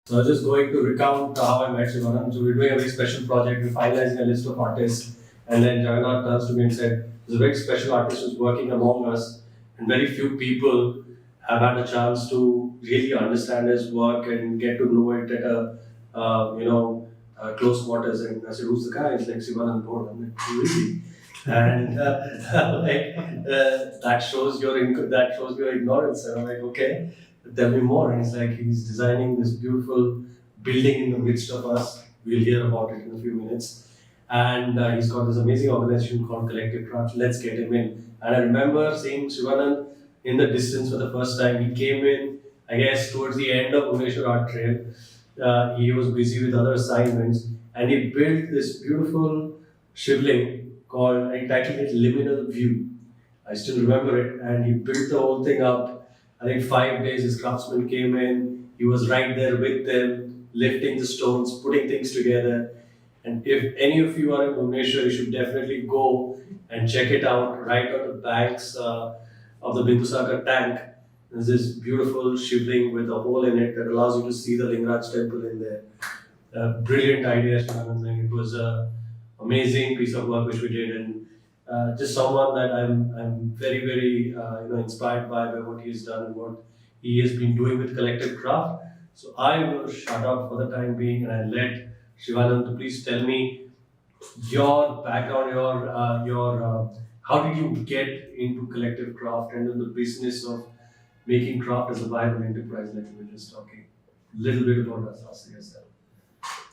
So I was just going to recount how I met Shivanand. So we're doing a very special project. We're finalizing a list of artists. And then Jagannath turns to me and said, there's a very special artist who's working among us. And very few people have had a chance to really understand his work and get to know it at a, close quarters. And I said, who's the guy? It's like Shivanand Board. I'm like, who is he? And that shows your ignorance. And I'm like, okay, tell me more. And it's like he's designing this beautiful building in the midst of us. We'll hear about it in a few minutes. And he's got this amazing organization called Collective Craft. Let's get him in. And I remember seeing Shivanand in the distance for the first time. He came in, I guess, towards the end of Bhubaneswar Art Trail. He was busy with other assignments, and he built this beautiful shivling called, I titled it Liminal View. I still remember it, and he built the whole thing up. I think 5 days his craftsmen came in, he was right there with them, lifting the stones, putting things together. And if any of you are in Bhubaneswar, you should definitely go and check it out right on the banks of the Bindusakar tank. There's this beautiful shivling with a hole in it that allows you to see the Lingaraj temple in there. Brilliant idea, Shivanand. It was an amazing piece of work which we did, and just someone that I'm very inspired by what he's done and what he has been doing with Collective Craft. So I will shut up for the time being, and I let Shivanand to please tell me your background, your how did you get into Collective Craft and in the business of making craft as a viable enterprise, like we were just talking. Little bit about us, yourself.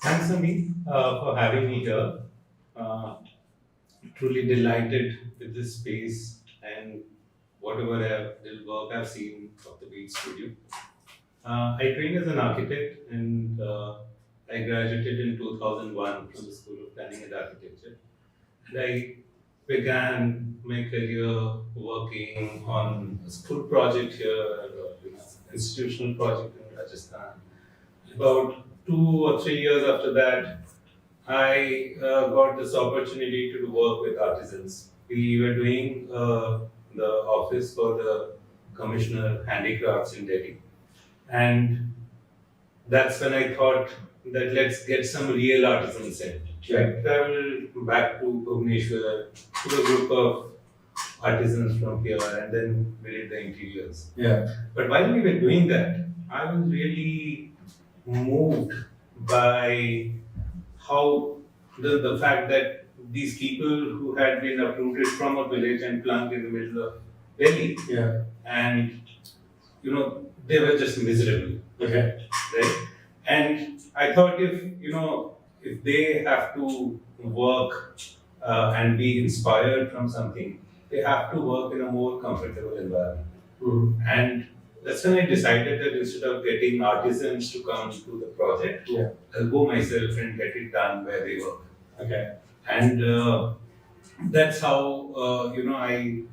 Thanks, Ami, for having me here. Uh, Truly delighted with this space and whatever little work I've seen of the Beat Studio. I trained as an architect and I graduated in 2001 from the School of Planning and Architecture. And I began my career working on a school project here, institutional project in Rajasthan. About 2 or 3 years after that, I got this opportunity to work with artisans. We were doing the office for the Commissioner Handicrafts in Delhi. And that's when I thought that let's get some real artisans in. I traveled back to Bhubaneswar to a group of artisans from here and then we did the interiors. Yeah. But while we were doing that, I was really moved by how the fact that these people who had been uprooted from a village and plunked in the middle of Delhi, Yeah. and they were just miserable, Okay. right? And I thought if they have to work and be inspired from something, they have to work in a more comfortable environment. Mhm. And that's when I decided that instead of getting artisans to come to the project, Yeah. I'll go myself and get it done where they work. Okay. And that's how I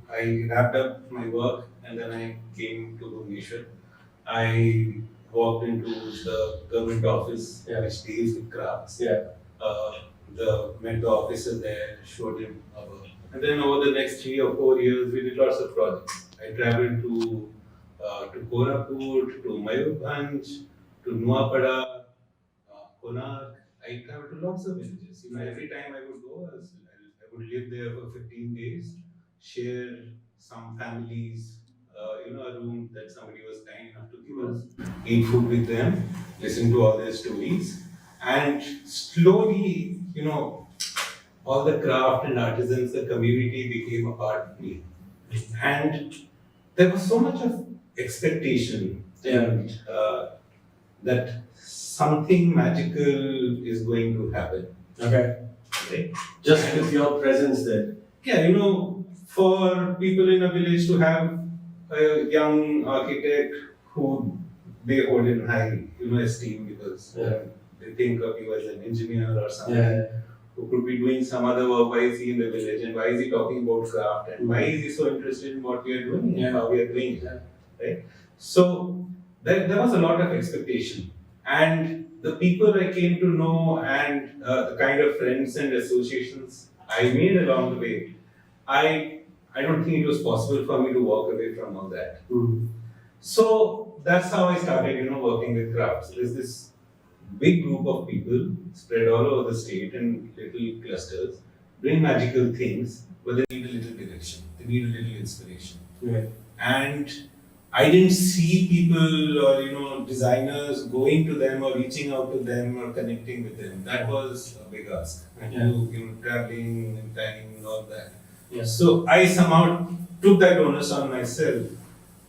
wrapped up my work and then I came to Bhubaneswar. I walked into the government office Yeah. which deals with crafts. Yeah. Met the officer there, showed him our work. And then over the next 3 or 4 years, we did lots of projects. I traveled to Koraput, to Mayurbhanj, to Nuapada, Konark. I traveled to lots of villages. Every time I would go, I would live there for 15 days, share some families, a room that somebody was kind enough to give us, eat food with them, listen to all their stories, and slowly, all the craft and artisans, the community became a part of me. And there was so much of expectation and that something magical is going to happen. Okay. Right? Just with your presence there. Yeah, for people in a village to have a young architect who they hold in high, esteem because they think of you as an engineer or something. Yeah. Who could be doing some other work. Why is he in the village and why is he talking about craft and why is he so interested in what we are doing and how we are doing it, right? So there was a lot of expectation, and the people I came to know and the kind of friends and associations I made along the way, I don't think it was possible for me to walk away from all that. Mhm. So that's how I started, working with crafts. There's this big group of people spread all over the state in little clusters, bring magical things, but they need a little direction. They need a little inspiration. Right. And I didn't see people or designers going to them or reaching out to them or connecting with them. That was a big ask. And Yeah. traveling and planning and all that. Yeah. So I somehow took that onus on myself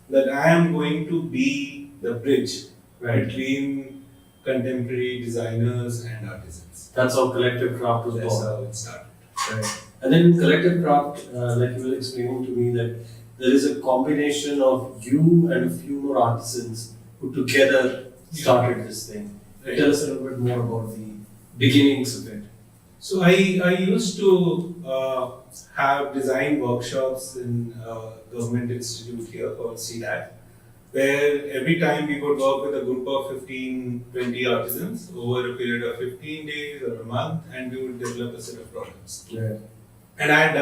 that I am going to be the bridge Right. between contemporary designers and artisans. That's how Collective Craft was That's born. how it started. Right. And then in Collective Craft, like you were explaining to me, that there is a combination of you and a few more artisans who together started this thing. Right. Tell us a little bit more about the beginnings of it. So I used to have design workshops in government institute here called CDAT, where every time we would work with a group of 15, 20 artisans over a period of 15 days or a month, and we would develop a set of products. Right. And I had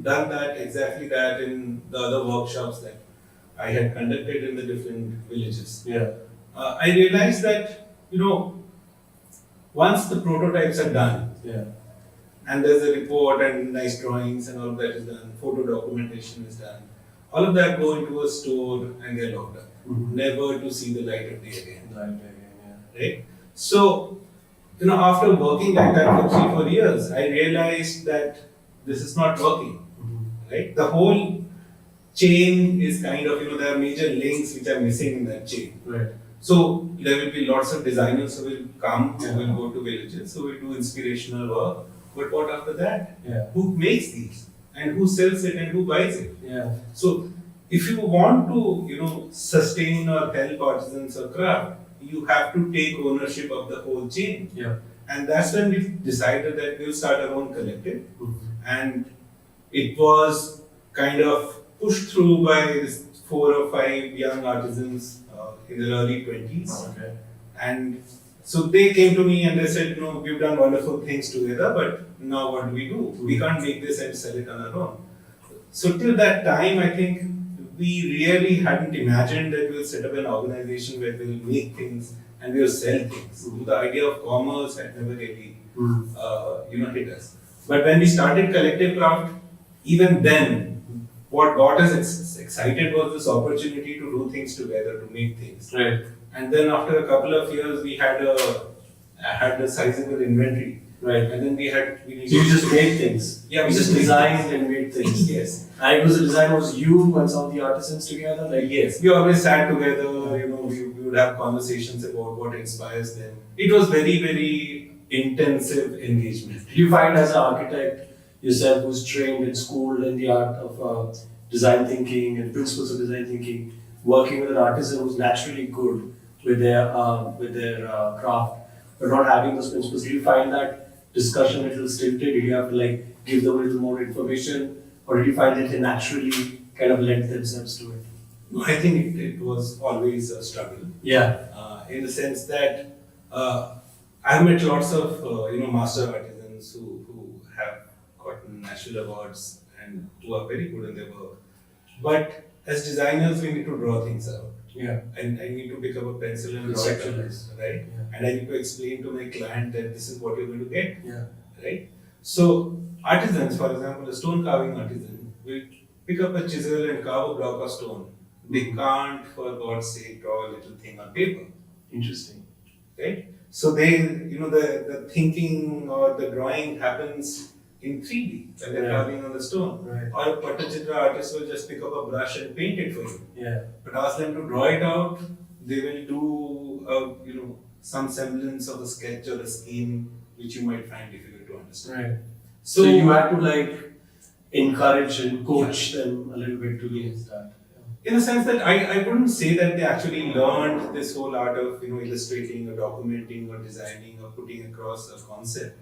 done that exactly that in the other workshops that I had conducted in the different villages. Yeah. I realized that once the prototypes are done, Yeah. and there's a report and nice drawings and all of that is done, photo documentation is done. All of that go into a store and get locked up, Mm-hmm. never to see the light of day again. Right. Yeah. Right? So, after working like that for 3-4 years, I realized that this is not working. Mm-hmm. Right? The whole chain is kind of, there are major links which are missing in that chain. Right. So there will be lots of designers who will come, Yeah. who will go to villages, who will do inspirational work. But what after that? Yeah. Who makes these? And who sells it and who buys it? Yeah. So if you want to, sustain or help artisans or craft, you have to take ownership of the whole chain. Yeah. And that's when we decided that we'll start our own collective. Mm-hmm. And it was kind of pushed through by this 4 or 5 young artisans in their early 20s. Okay. And so they came to me and they said, we've done wonderful things together, but now what do we do? We can't make this and sell it on our own. So till that time, I think we really hadn't imagined that we'll set up an organization where we'll make things and we'll sell things. The idea of commerce had never really, hit us. But when we started Collective Craft, even then, what got us excited was this opportunity to do things together, to make things. Right. And then after a couple of years, we had a sizable inventory. Right. And then we So you just made things. Yeah, we You just just made designed and made things. Yes. And it was the design was you and some of the artisans together, like Yes. We always sat together, we would have conversations about what inspires them. It was very, very intensive engagement. Did you find as an architect yourself who's trained and schooled in the art of design thinking and principles of design thinking, working with an artisan who's naturally good with their craft, but not having those principles? Did you find that discussion a little stilted? Did you have to give them a little more information, or did you find that they naturally kind of lent themselves to it? No, I think it was always a struggle. Yeah. In the sense that I've met lots of master artisans who have gotten national awards and who are very good in their work. But as designers, we need to draw things out. Yeah. And I need to pick up a pencil and draw it out, Conceptualize. right? Yeah. And I need to explain to my client that this is what you're going to get, Yeah. right? So artisans, for example, a stone carving artisan will pick up a chisel and carve a block of stone. They can't, for God's sake, draw a little thing on paper, Interesting. right? So they, the thinking or the drawing happens in 3D when they're Yeah. carving on the stone. Right. Or a Pattachitra artist will just pick up a brush and paint it for you. Yeah. But ask them to draw it out, they will do some semblance of a sketch or a scheme which you might find difficult to understand. Right. So you had to encourage and coach them a little bit to do that. In the sense that I wouldn't say that they actually learned this whole art of illustrating or documenting or designing or putting across a concept.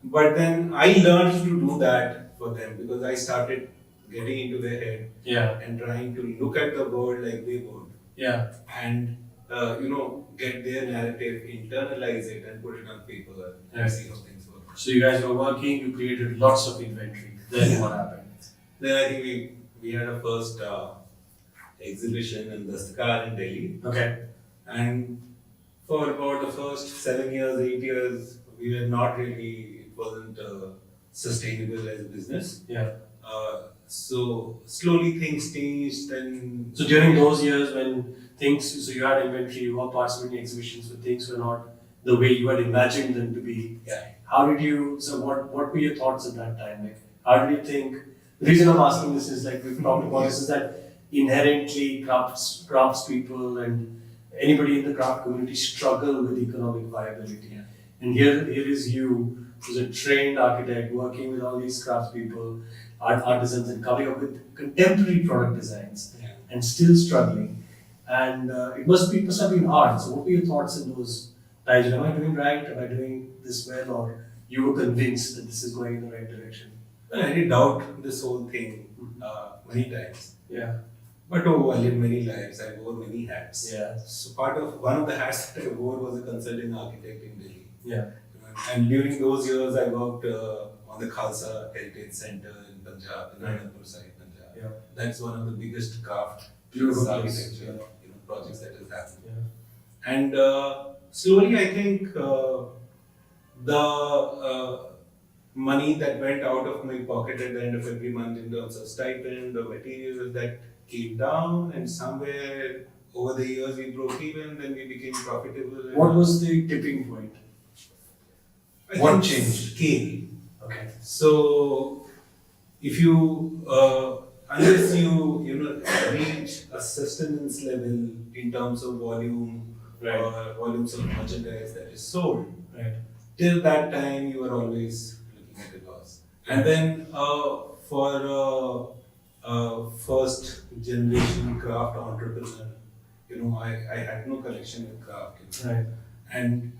But then I learned to do that for them because I started getting into their head Yeah. and trying to look at the world like they would. Yeah. And get their narrative, internalize it, and put it on paper and Right. see how things work. So you guys were working, you created lots of inventory. Then what happened? Then I think we had a first exhibition in Dastakar in Delhi, Okay. and for about the first 7 years, 8 years, we were not really, it wasn't sustainable as a business. Yeah. So slowly things changed, and So during those years when things, so you had inventory, you were participating in exhibitions, but things were not the way you had imagined them to be. yeah. How did you? So what were your thoughts at that time? Like, how did you think? The reason I'm asking this is like we've talked about this is that inherently craftspeople and anybody in the craft community struggle with economic viability. Yeah. And here is you, who's a trained architect, working with all these craftspeople, artisans, and coming up with contemporary product designs, Yeah. and still struggling. And it must have been hard. So, what were your thoughts in those times? Am I doing right? Am I doing this well? Or you were convinced that this is going in the right direction? Well, I did doubt this whole thing many times. Yeah. But oh, I lived many lives. I wore many hats. Yeah. So one of the hats that I wore was a consulting architect in Delhi. Yeah. And during those years, I worked on the Khalsa Heritage Center in Punjab, in Anandpur side, Punjab. Yeah. That's one of the biggest craft Beautiful place. architecture Yeah. projects that has happened. Yeah. And slowly, I think the money that went out of my pocket at the end of every month in terms of stipend or materials that came down, and somewhere over the years we broke even, then we became profitable. What was the tipping point? I What think changed? Scale. Okay. So, if you unless you reach a sustenance level in terms of volume Right. or volumes of merchandise that is sold, Right. till that time you are always looking at a loss. And then for first generation craft entrepreneur, I had no connection with craft, Right. and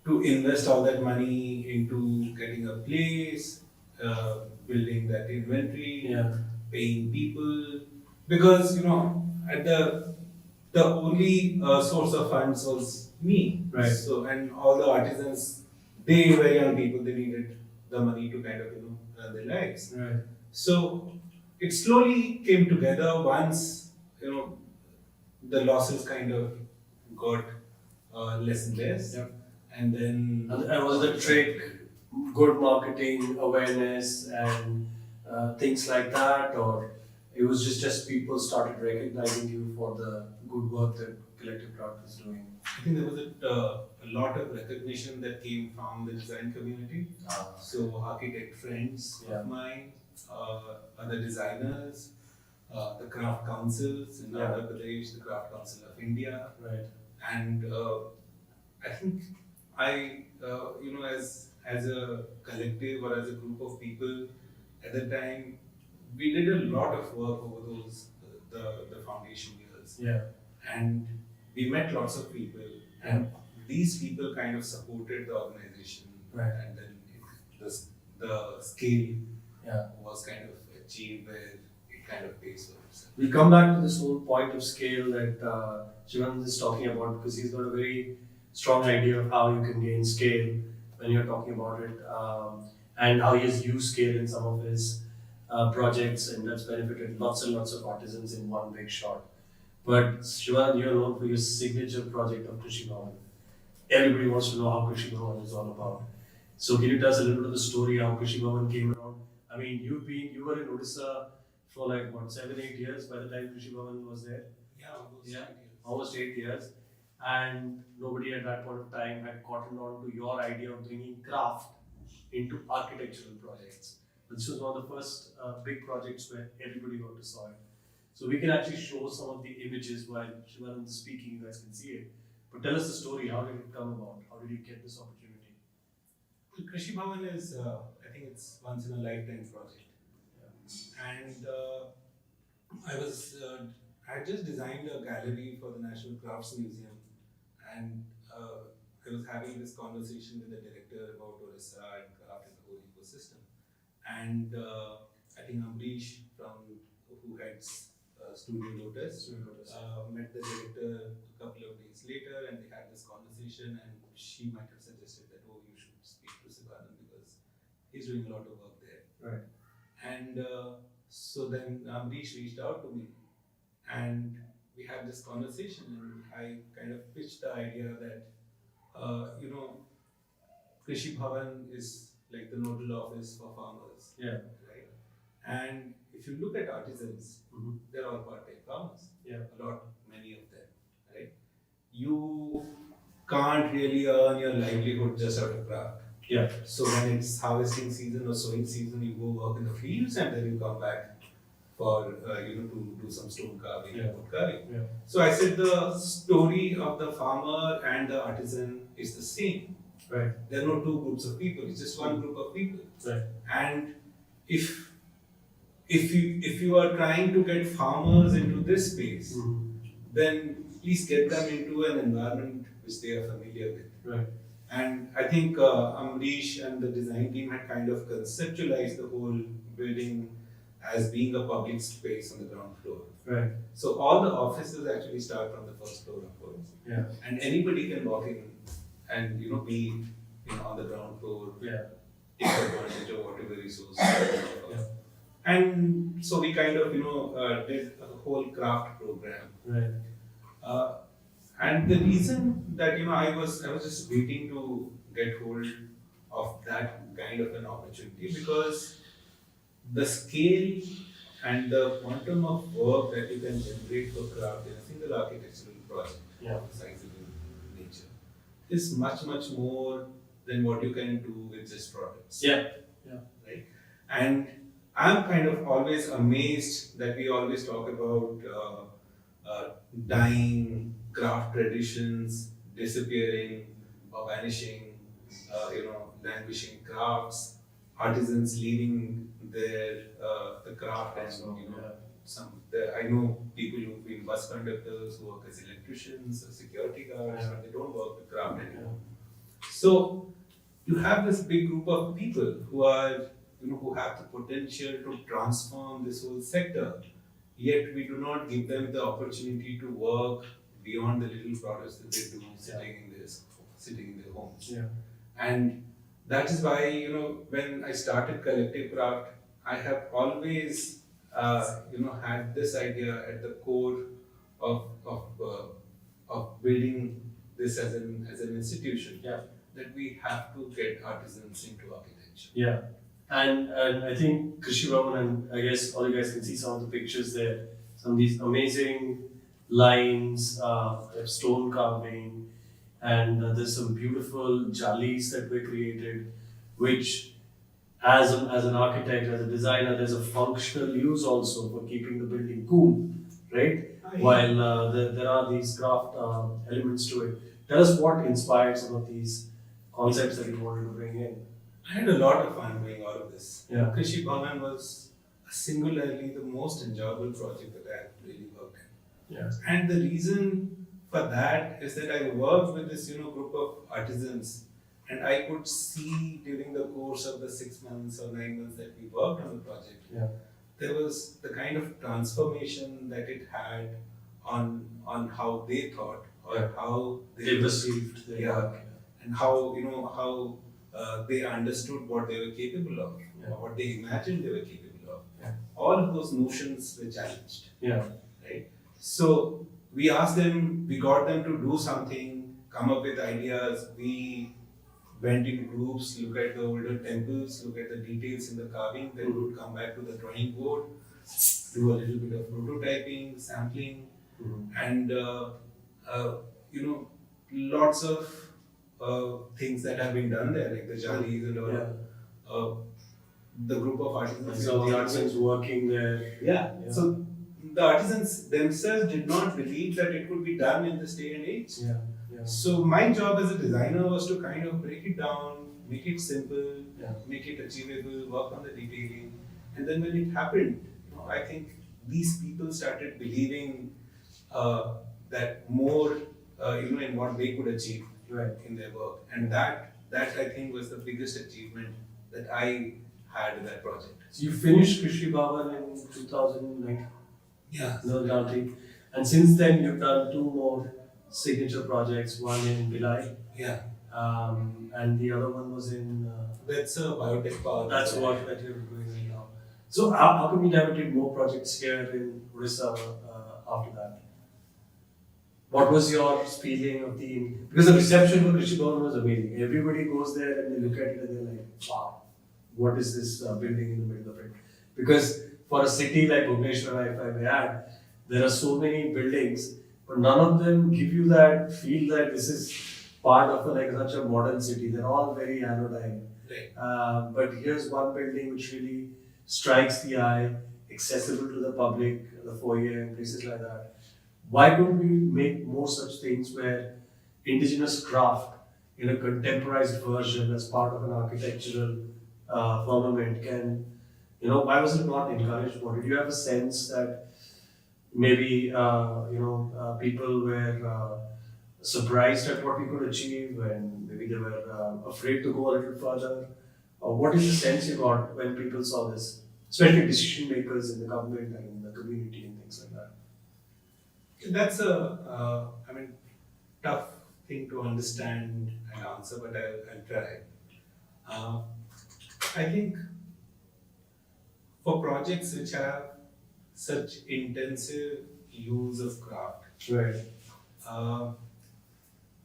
to invest all that money into getting a place, building that inventory, Yeah. paying people, because at the only source of funds was me. Right. So and all the artisans, they were young people. They needed the money to kind of run their lives. Right. So it slowly came together once the losses kind of got less and less. Yep. And then And was the trick good marketing awareness and things like that, or it was just people started recognizing you for the good work that Collective Craft is doing? I think there was a lot of recognition that came from the design community. So architect friends Yeah. of mine, other designers, the craft councils in Yeah. Andhra Pradesh, the Craft Council of India, Right. and I think as a collective or as a group of people at the time, we did a lot of work over those the foundation years, Yeah. and we met lots of people, and these people kind of supported the organization, Right. and then the scale Yeah. was kind of achieved where it kind of pays for itself. We'll come back to this whole point of scale that Shivanand is talking about, because he's got a very strong idea of how you can gain scale when you're talking about it, and how he has used scale in some of his projects, and that's benefited lots and lots of artisans in one big shot. But Shivanand, you're known for your signature project of Krishi Bhavan. Everybody wants to know how Krishi Bhavan is all about. So can you tell us a little bit of the story how Krishi Bhavan came around? I mean, you were in Odisha for like what 7-8 years by the time Krishi Bhavan was there. Yeah, almost Yeah. 8 years. Almost 8 years, and nobody at that point of time had gotten on to your idea of bringing craft into architectural projects. This was one of the first big projects where everybody got to saw it. So we can actually show some of the images while Shivanand is speaking. You guys can see it. But tell us the story. How did it come about? How did you get this opportunity? Well, Krishi Bhavan is, I think it's once in a lifetime project. And I had just designed a gallery for the National Crafts Museum, and I was having this conversation with the director about Orissa and craft and the whole ecosystem. And I think Amrish who heads Studio Lotus, met the director a couple of days later, and they had this conversation, and she might have suggested that, oh, you should speak to Sivanand because he's doing a lot of work there. Right. And so then Amrish reached out to me, and we had this conversation, and I kind of pitched the idea that, you know, Krishi Bhavan is like the nodal office for farmers, Yeah. right? And if you look at artisans, Mhm. they're all part-time farmers. Yeah. A lot, many of them, right? You can't really earn your livelihood just out of craft. Yeah. So when it's harvesting season or sowing season, you go work in the fields and then you come back for to do some stone carving Yeah. and wood carving. Yeah. So I said the story of the farmer and the artisan is the same. Right. There are no two groups of people; it's just one group of people. Right. And if you are trying to get farmers into this space, Mhm. then please get them into an environment which they are familiar with. Right. And I think Amrish and the design team had kind of conceptualized the whole building as being a public space on the ground floor. Right. So all the offices actually start from the first floor upwards, Yeah. and anybody can walk in and be on the ground floor, Yeah. take advantage of whatever resources. Yeah. And so we kind of did a whole craft program. Right. Uh, and the reason that I was just waiting to get hold of that kind of an opportunity, because the scale and the quantum of work that you can generate for craft in a single architectural project Yeah. of sizable nature is much more than what you can do with just products. Yeah. Right? And I'm kind of always amazed that we always talk about dying craft traditions, disappearing or vanishing, languishing crafts, artisans leaving their the craft, and I know people who've been bus conductors who work as electricians or security guards, Yeah. but they don't work with craft anymore. So you have this big group of people who are who have the potential to transform this whole sector, yet we do not give them the opportunity to work beyond the little products that they do sitting in their homes. Yeah. And that is why when I started Collective Craft, I have always had this idea at the core of building this as an institution. Yeah. That we have to get artisans into architecture. Yeah. And I think Krishi Bhavan, and I guess all you guys can see some of the pictures there. Some of these amazing lines, stone carving, and there's some beautiful jalis that were created, which as an architect, as a designer, there's a functional use also for keeping the building cool, right? While there are these craft elements to it. Tell us what inspired some of these concepts that you wanted to bring in. I had a lot of fun doing all of this. Yeah. Krishi Bhavan was singularly the most enjoyable project that I have really worked in. Yeah. And the reason for that is that I worked with this group of artisans, and I could see during the course of the 6 months or 9 months that we worked on the project, Yeah. there was the kind of transformation that it had on how they thought, or Yeah. how They perceived their Yeah. work. and how they understood what they were capable of, Yeah. or what they imagined they were capable of. Yeah. All of those notions were challenged, Yeah. right? So we asked them, we got them to do something, come up with ideas. We went in groups, look at the older temples, look at the details in the carving, then we would come back to the drawing board, do a little bit of prototyping, sampling, Mhm. and lots of things that have been done there, like the jalis and all. Yeah. The group of artisans. And so the artisans working there. Yeah. Yeah. So the artisans themselves did not believe that it could be done in this day and age. Yeah. Yeah. So my job as a designer was to kind of break it down, make it simple, Yeah. make it achievable, work on the detailing, and then when it happened, I think these people started believing that more, in what they could achieve Right. in their work, and that I think was the biggest achievement that I had in that project. So you finished Krishi Bhavan in 2009. Yeah. No doubting. And since then you've done two more signature projects, one in Bhilai, Yeah. and the other one was in. That's a biotech park. That's what that you're doing right now. So how come you never did more projects here in Orissa after that? What was your feeling of the, because the reception for Krishi Bhavan was amazing. Everybody goes there and they look at it and they're like, wow, what is this building in the middle of it? Because for a city like Bhubaneswar, if I may add, there are so many buildings, but none of them give you that feel that this is part of like such a modern city. They're all very anodyne. Right. But here's one building which really strikes the eye, accessible to the public, the foyer and places like that. Why don't we make more such things where indigenous craft in a contemporized version as part of an architectural firmament can, why was it not encouraged more? Did you have a sense that maybe, people were surprised at what we could achieve and maybe they were afraid to go a little further? Or what is the sense you got when people saw this, especially decision makers in the government and in the community and things like that? That's a, tough thing to understand and answer, but I'll try. Uh, I think for projects which have such intensive use of craft, Right. uh,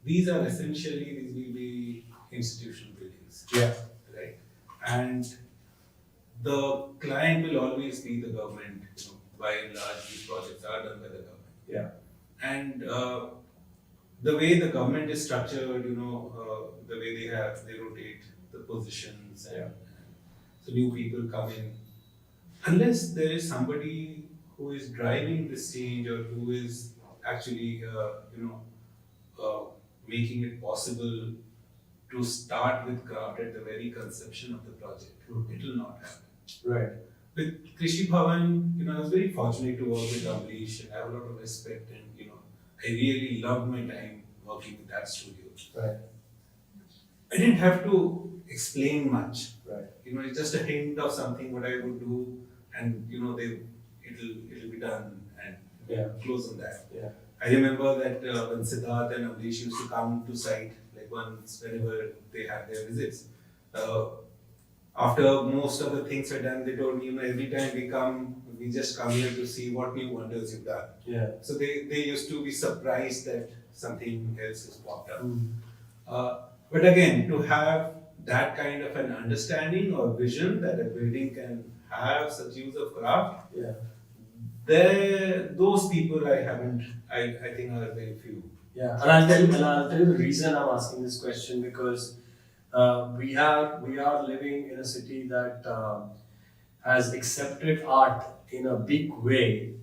these are essentially, these will be institutional buildings, Yeah. right? And the client will always be the government. By and large, these projects are done by the government. Yeah. And the way the government is structured, the way they rotate the positions, and so new people come in. Unless there is somebody who is driving this change or who is actually, uh, making it possible to start with craft at the very conception of the project, it will not happen. Right. With Krishi Bhavan, I was very fortunate to work with Amrish and I have a lot of respect, and I really loved my time working with that studio. Right. I didn't have to explain much. Right. It's just a hint of something what I would do, and it'll be done, and close on that. Yeah. I remember that when Siddharth and Amrish used to come to site, like once whenever they had their visits. After most of the things were done, they told me, every time we come, we just come here to see what new wonders you've done. Yeah. So they used to be surprised that something else has popped up. But again, to have that kind of an understanding or vision that a building can have such use of craft, Yeah. those people I think are very few. Yeah. And I'll tell you the reason I'm asking this question, because we are living in a city that has accepted art in a big way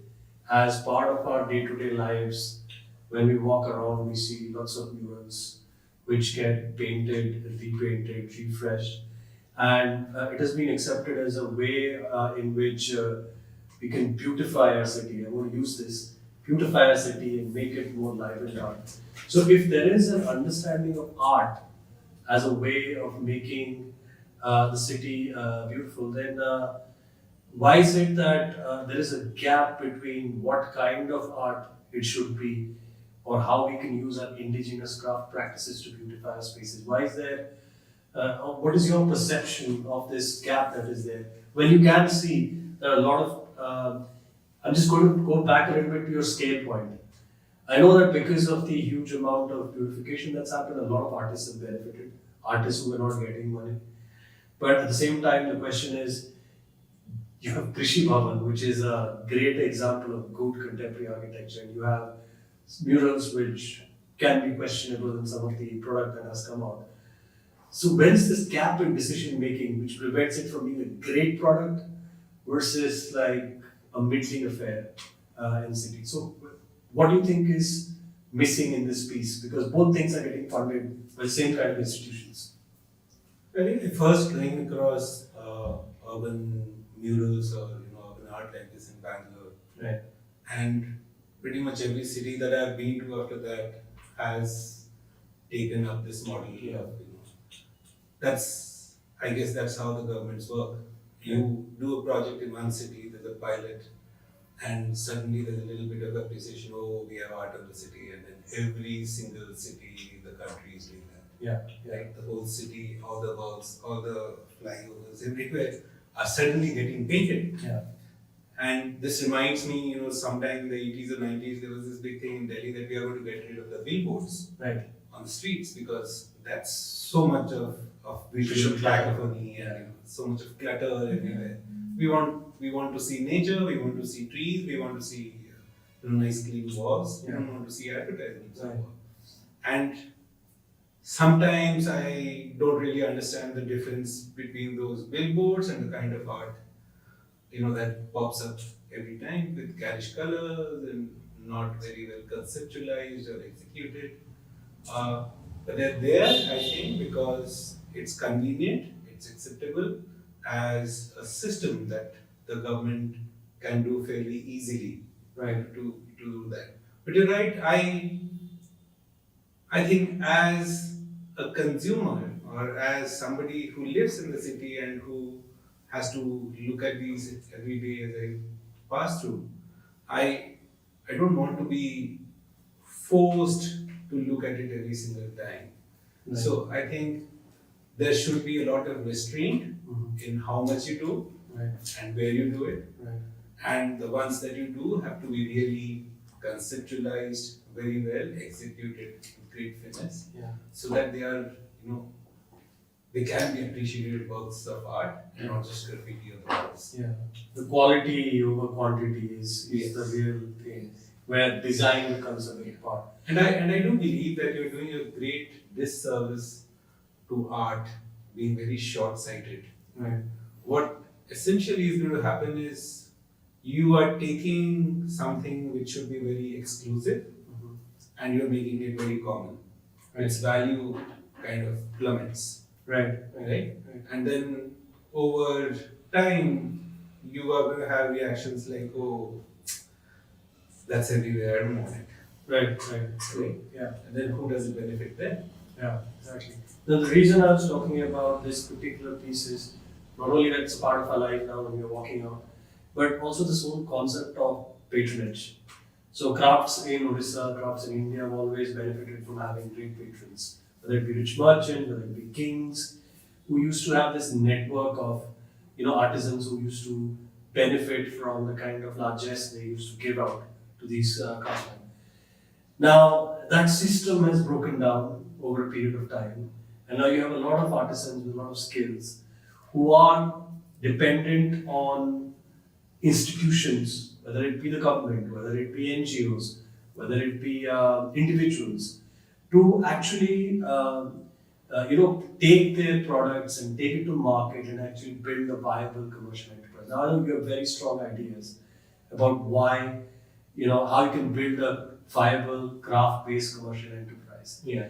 as part of our day-to-day lives. When we walk around, we see lots of murals which get painted, repainted, refreshed, and it has been accepted as a way in which we can beautify our city. I want to use this, beautify our city and make it more live and art. So if there is an understanding of art as a way of making the city beautiful, then why is it that there is a gap between what kind of art it should be or how we can use our indigenous craft practices to beautify our spaces? Why is there, what is your perception of this gap that is there? When you can see there are a lot of, I'm just going to go back a little bit to your scale point. I know that because of the huge amount of beautification that's happened, a lot of artists have benefited, artists who are not getting money. But at the same time, the question is, you have Krishi Bhavan, which is a great example of good contemporary architecture, and you have murals which can be questionable in some of the product that has come out. So where's this gap in decision making which prevents it from being a great product versus like a middling affair in city? So what do you think is missing in this piece? Because both things are getting funded by the same kind of institutions. I think the first coming across urban murals or urban art like this in Bangalore, Right. and pretty much every city that I've been to after that has taken up this model. Yeah. I guess that's how the governments work. You do a project in one city, there's a pilot, and suddenly there's a little bit of appreciation. Oh, we have art of the city, and then every single city in the country is doing that. Yeah. Like the whole city, all the walls, all the flyovers, everywhere are suddenly getting painted. Yeah. And this reminds me, sometime in the 80s or 90s, there was this big thing in Delhi that we are going to get rid of the billboards Right. on the streets because that's so much of visual cacophony and so much of clutter everywhere. We want to see nature, we want to see trees, we want to see nice clean walls, we don't want to see advertisements. Right. And sometimes I don't really understand the difference between those billboards and the kind of art that pops up every time with garish colors and not very well conceptualized or executed. But they're there, I think, because it's convenient, it's acceptable as a system that the government can do fairly easily Right. to do that. But you're right, I think as a consumer or as somebody who lives in the city and who has to look at these every day as I pass through, I I don't want to be forced to look at it every single time. Right. So I think there should be a lot of restraint Mhm. in how much you do Right. and where you do it. Right. And the ones that you do have to be really conceptualized, very well executed with great finesse, Yeah. so that they are, they can be appreciated works of art and not just graffiti on the walls. Yeah. The quality over quantity is the real thing where design becomes a big part. And I do believe that you're doing a great disservice to art being very short-sighted. Right. What essentially is going to happen is you are taking something which should be very exclusive Mhm. and you're making it very common. Right. Its value kind of plummets, Right. right? Right. And then over time, you are going to have reactions like, oh, that's everywhere, I don't want it. Right. Right. Right? Yeah. And then who does it benefit then? Yeah, exactly. Now, the reason I was talking about this particular piece is not only that it's a part of our life now when we're walking out, but also this whole concept of patronage. So crafts in Odisha, crafts in India have always benefited from having great patrons, whether it be rich merchants, whether it be kings, who used to have this network of artisans who used to benefit from the kind of largesse they used to give out to these craftsmen. Now, that system has broken down over a period of time, and now you have a lot of artisans with a lot of skills who are dependent on institutions, whether it be the government, whether it be NGOs, whether it be individuals, to actually take their products and take it to market and actually build a viable commercial enterprise. Now, I know you have very strong ideas about why, how you can build a viable craft-based commercial enterprise. Yeah.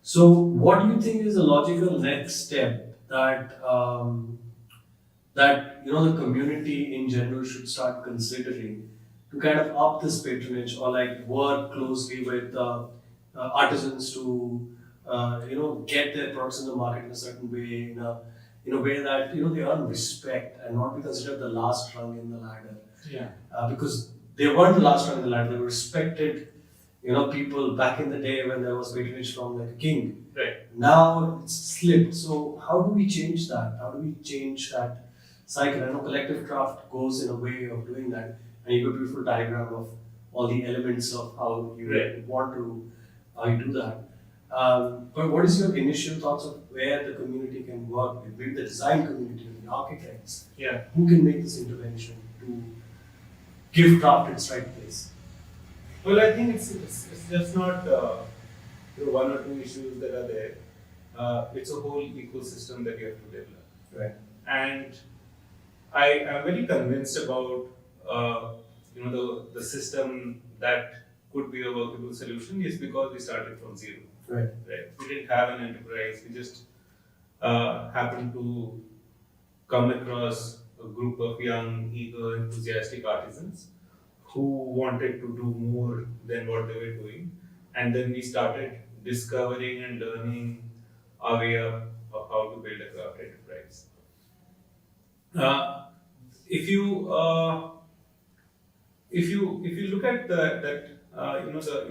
So, what do you think is the logical next step that the community in general should start considering to kind of up this patronage or like work closely with artisans to get their products in the market in a certain way, in a way that they earn respect and not be considered the last rung in the ladder, Yeah. because they weren't the last rung in the ladder. They were respected people back in the day when there was patronage from like a king. Right. Now it's slipped. So how do we change that? How do we change that cycle? I know collective craft goes in a way of doing that, and you have a beautiful diagram of all the elements of how you Right. want to how you do that. But what is your initial thoughts of where the community can work with, maybe the design community, the architects, Yeah. who can make this intervention to give craft its right place? Well, I think it's just not one or two issues that are there. It's a whole ecosystem that you have to develop. Right. And I am very convinced about the system that could be a workable solution is because we started from zero. Right. Right? We didn't have an enterprise. We just happened to come across a group of young, eager, enthusiastic artisans who wanted to do more than what they were doing. And then we started discovering and learning our way up of how to build a craft enterprise. If you look at the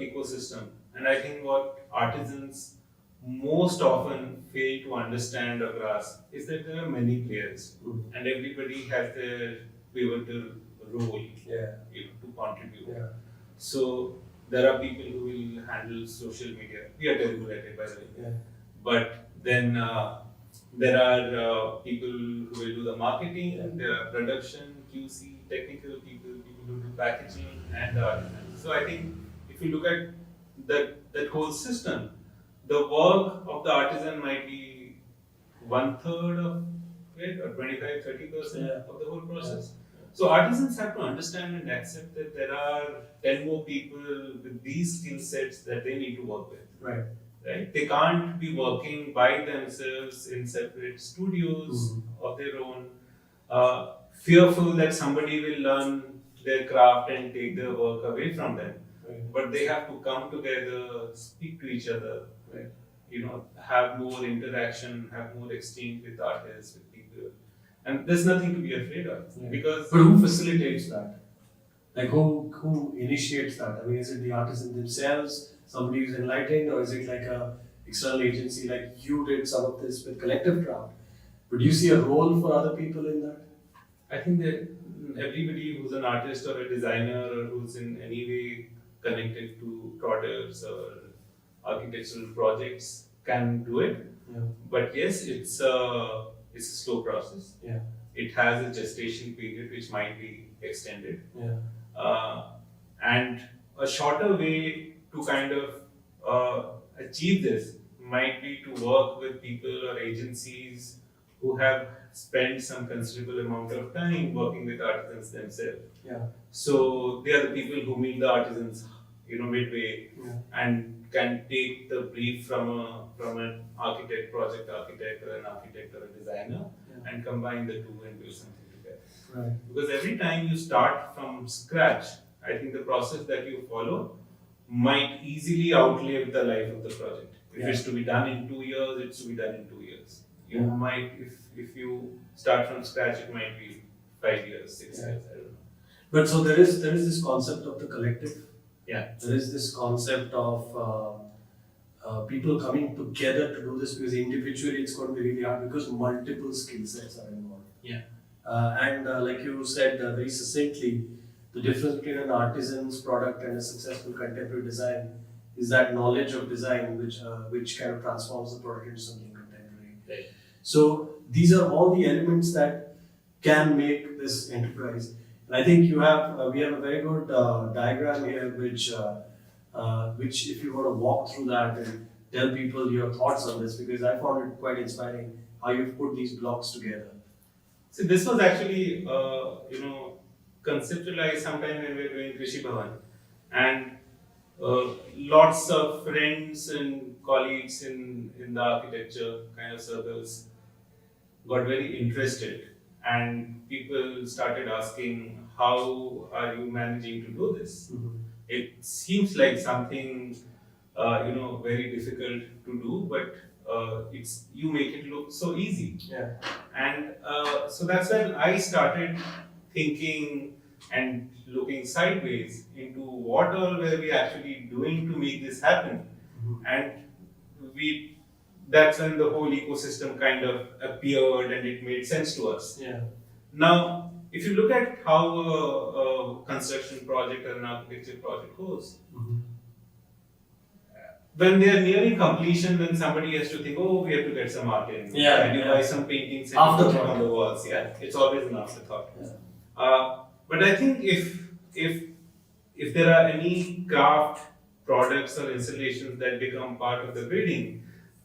ecosystem, and I think what artisans most often fail to understand or grasp is that there are many players, Mm. and everybody has their pivotal role, Yeah. to contribute. Yeah. So there are people who will handle social media. We are terrible at it, by the way. Yeah. But then there are people who will do the marketing, Yeah. there are production, QC, technical people who do packaging, and the artisans. So I think if you look at that whole system, the work of the artisan might be 1/3 of it, or 25-30% Yeah. of the whole process. So artisans have to understand and accept that there are 10 more people with these skill sets that they need to work with. Right. Right? They can't be working by themselves in separate studios of their own, fearful that somebody will learn their craft and take their work away from them. Right. But they have to come together, speak to each other, Right. have more interaction, have more exchange with artists, with people. And there's nothing to be afraid of. Yeah. Because But who facilitates that? Like who initiates that? I mean, is it the artisan themselves, somebody who's enlightened, or is it like a external agency like you did some of this with Collective Craft? But do you see a role for other people in that? I think that everybody who's an artist or a designer or who's in any way connected to products or architectural projects can do it. Yeah. But yes, it's a slow process. Yeah. It has a gestation period which might be extended. Yeah. And a shorter way to kind of achieve this might be to work with people or agencies who have spent some considerable amount of time working with artisans themselves. Yeah. So they are the people who meet the artisans, midway, Yeah. and can take the brief from an architect, project architect, or an architect or a designer, Yeah. and combine the two and do something together. Right. Because every time you start from scratch, I think the process that you follow might easily outlive the life of the project. If Yeah. it's to be done in 2 years, it's to be done in 2 years. You Yeah. might, if you start from scratch, it might be 5 years, 6 years, I don't know. But so there is this concept of the collective. Yeah. There is this concept of people coming together to do this, because individually it's going to be really hard because multiple skill sets are involved. Yeah. And like you said very succinctly, the difference between an artisan's product and a successful contemporary design is that knowledge of design, which kind of transforms the product into something contemporary. Right. So these are all the elements that can make this enterprise. And I think we have a very good diagram here, which if you want to walk through that and tell people your thoughts on this, because I found it quite inspiring how you've put these blocks together. So this was actually, conceptualized sometime when we were doing Krishi Bhavan, and lots of friends and colleagues in the architecture kind of circles got very interested, and people started asking, how are you managing to do this? It seems like something very difficult to do, but you make it look so easy. Yeah. And so that's when I started thinking and looking sideways into what all were we actually doing to make this happen. And that's when the whole ecosystem kind of appeared and it made sense to us. Yeah. Now, if you look at how a construction project or an architecture project goes, when they are nearing completion, then somebody has to think, oh, we have to get some art in. Yeah, And you yeah. buy some paintings and you put it on the walls. Yeah, it's always an afterthought. Yeah. But I think if there are any craft products or installations that become part of the building,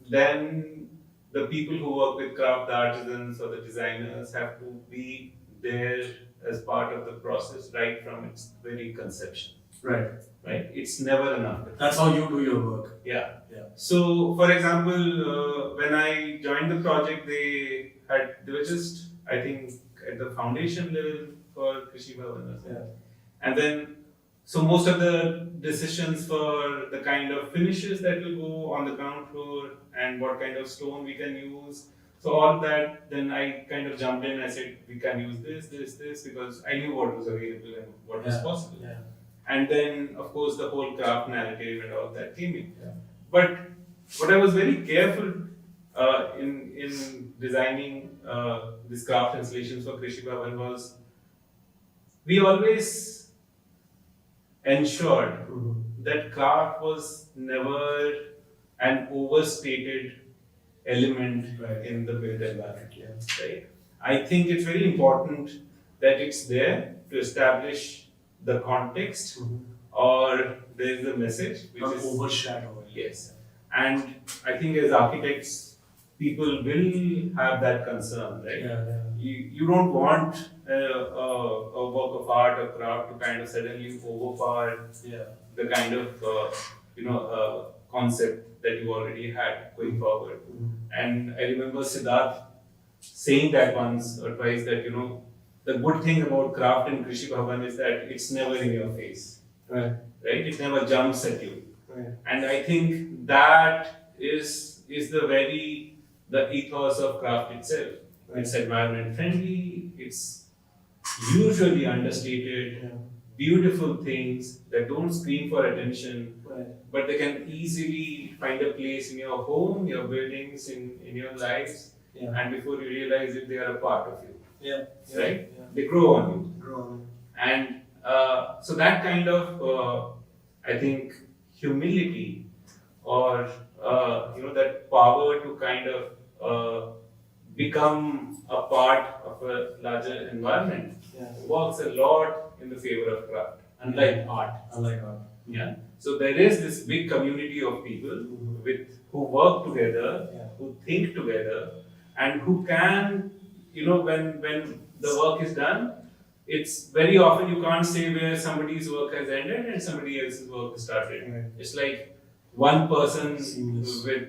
then the people who work with craft, the artisans or the designers, have to be there as part of the process right from its very conception. Right. Right? It's never enough. That's how you do your work. Yeah. Yeah. So, for example, when I joined the project, they were just, I think, at the foundation level for Krishi Bhavan. Yeah. And then, so most of the decisions for the kind of finishes that will go on the ground floor and what kind of stone we can use. So all that, then I kind of jumped in. I said, we can use this, because I knew what was available and what was possible. Yeah. And then, of course, the whole craft narrative and all that came in. Yeah. But what I was very careful in designing this craft installations for Krishi Bhavan was, we always ensured Mhm. that craft was never an overstated element Right. in the built environment. Yeah. Right? I think it's very important that it's there to establish the context Mhm. or there is a message which Not is overshadow it. yes. And I think as architects, people will have that concern, right? Yeah. You don't want a work of art or craft to kind of suddenly overpower Yeah. the kind of concept that you already had going forward. Mhm. And I remember Siddharth saying that once or twice that the good thing about craft in Krishi Bhavan is that it's never in your face, Right. right? It never jumps at you, Right. and I think that is the ethos of craft itself. Right. It's environment friendly. It's usually understated, Yeah. beautiful things that don't scream for attention, Right. but they can easily find a place in your home, your buildings, in your lives, Yeah. and before you realize it, they are a part of you, Yeah. right? Yeah. They grow on you. Grow on. And so that kind of, I think, humility or that power to kind of become a part of a larger environment Yeah. works a lot in the favor of craft, unlike art. Unlike art. Yeah. So there is this big community of people Mhm. who work together, Yeah. who think together, and who can, when the work is done, it's very often you can't say where somebody's work has ended and somebody else's work has started. Right. It's like one person Seamless. with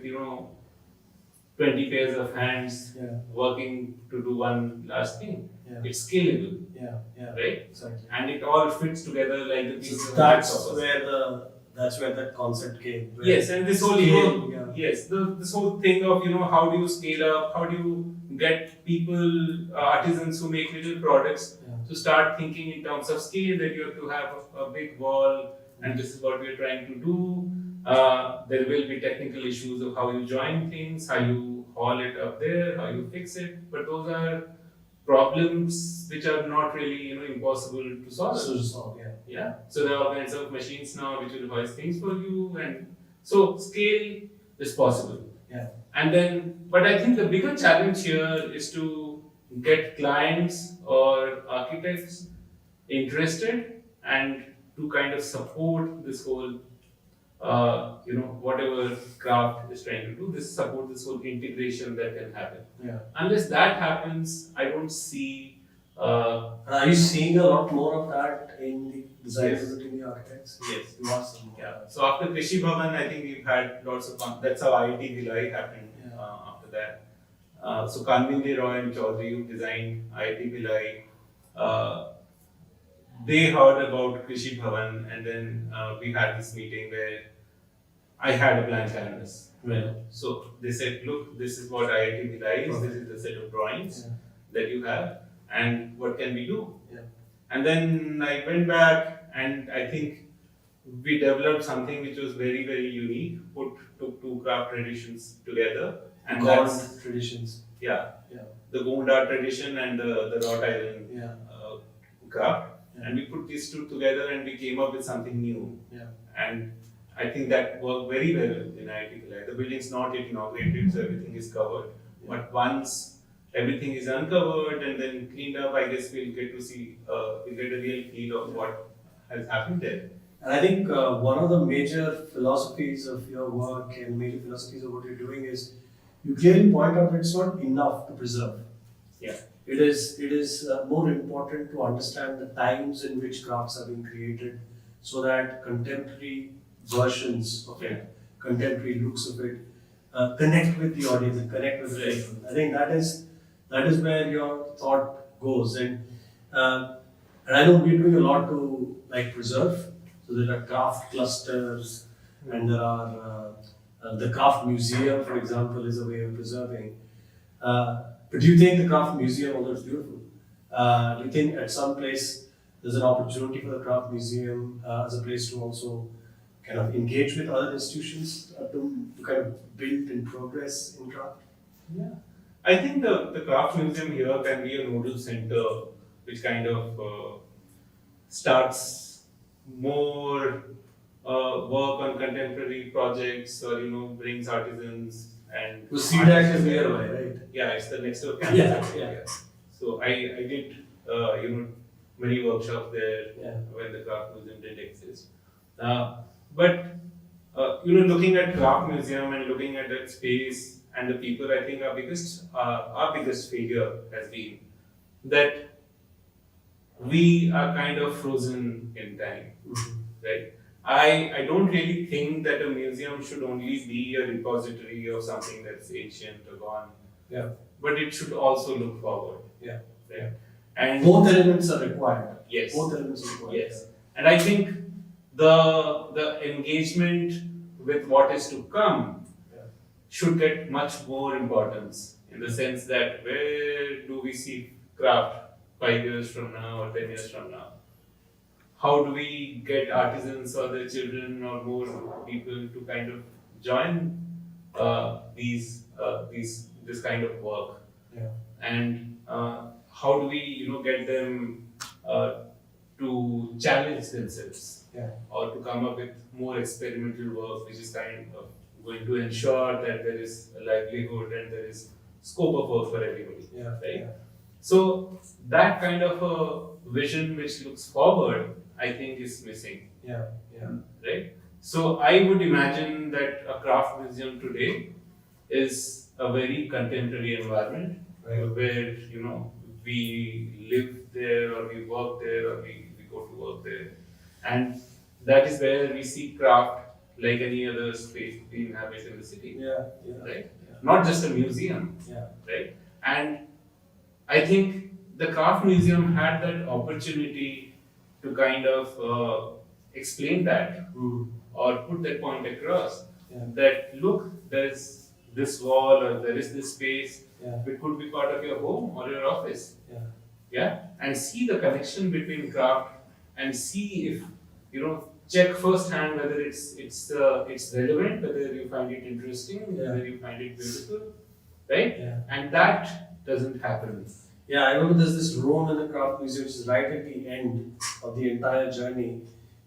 20 pairs of hands Yeah. working to do one last thing. Yeah. It's scalable, Yeah. Yeah. right? Exactly. And it all fits together like the pieces So of that's jigsaw puzzle. that's where that concept came. where Yes, and this whole scale, yeah. yes, this whole thing of how do you scale up, how do you get people, artisans who make little products Yeah. to start thinking in terms of scale that you have to have a big wall, and this is what we are trying to do. There will be technical issues of how you join things, how you haul it up there, how you fix it, but those are problems which are not really impossible to solve. So, yeah. Yeah. So there are all kinds of machines now which will hoist things for you, and so scale is possible. Yeah. And then, but I think the bigger challenge here is to get clients or architects interested and to kind of support this whole, whatever craft is trying to do, support this whole integration that can happen. Yeah. Unless that happens, I don't see. And are you seeing a lot more of that in the design Yes. community, in the architects? Yes. You are some more. Yeah. So after Krishi Bhavan, I think we've had lots of fun. That's how IIT Bhilai happened. Yeah. After that, so Kanvin Roy and Chaudhary, who designed IIT Bhilai, they heard about Krishi Bhavan, and then we had this meeting where I had a blank canvas. Well, So they said, "Look, this is what IIT Bhilai is. This is the set of drawings yeah. that you have, and what can we do?" Yeah. And then I went back, and I think we developed something which was very, very unique. Took two craft traditions together, and that's Gond traditions. yeah, Yeah. the Gonda tradition and the Wrought Iron Yeah. craft, Yeah. and we put these two together, and we came up with something new. Yeah. And I think that worked very well in IIT Bhilai. The building's not yet inaugurated, so everything is covered. But once everything is uncovered and then cleaned up, I guess we'll get to see, we'll get a real feel of what has happened there. And I think one of the major philosophies of your work and major philosophies of what you're doing is you clearly point out that it's not enough to preserve. Yeah. It is more important to understand the times in which crafts are being created so that contemporary versions of it, contemporary looks of it, connect with the audience and connect with the Right. people. I think that is where your thought goes. And I know we're doing a lot to preserve. So there are craft clusters, and there are the craft museum, for example, is a way of preserving. But do you think the craft museum, although it's beautiful, do you think at some place there's an opportunity for the craft museum as a place to also kind of engage with other institutions to kind of build and progress in craft? Yeah. I think the craft museum here can be a nodal center which kind of starts more work on contemporary projects, or brings artisans and So CDAC is nearby, right? yeah, it's the next door Yeah, campus. yeah. So I did many workshops there Yeah. when the craft museum did exist. But looking at craft museum and looking at that space and the people, I think our biggest failure has been that we are kind of frozen in time, right? I don't really think that a museum should only be a repository of something that's ancient or gone. Yeah. But it should also look forward. Yeah. Right? And Both elements are required. yes. Both elements are required. Yes. And I think the engagement with what is to come Yeah. should get much more importance, in the sense that where do we see craft 5 years from now or 10 years from now? How do we get artisans or their children or more people to kind of join this kind of work? Yeah. And how do we get them to challenge themselves? Yeah. Or to come up with more experimental work, which is kind of going to ensure that there is a livelihood and there is scope of work for everybody. Yeah. Right? Yeah. So that kind of a vision which looks forward, I think, is missing. Yeah. Yeah. Right? So I would imagine that a craft museum today is a very contemporary environment, Right. where we live there or we work there or we go to work there, and that is where we see craft like any other space we inhabit in the city. Yeah. Yeah. Right? Yeah. Not just a museum. Yeah. Right? And I think the craft museum had that opportunity to kind of explain that, or put that point across, Yeah. that look, there is this wall or there is this space, Yeah. it could be part of your home or your office. Yeah. Yeah, and see the connection between craft, and see if check firsthand whether it's relevant, whether you find it interesting, Yeah. whether you find it beautiful, right? Yeah. And that doesn't happen. Yeah, I remember there's this room in the craft museum which is right at the end of the entire journey,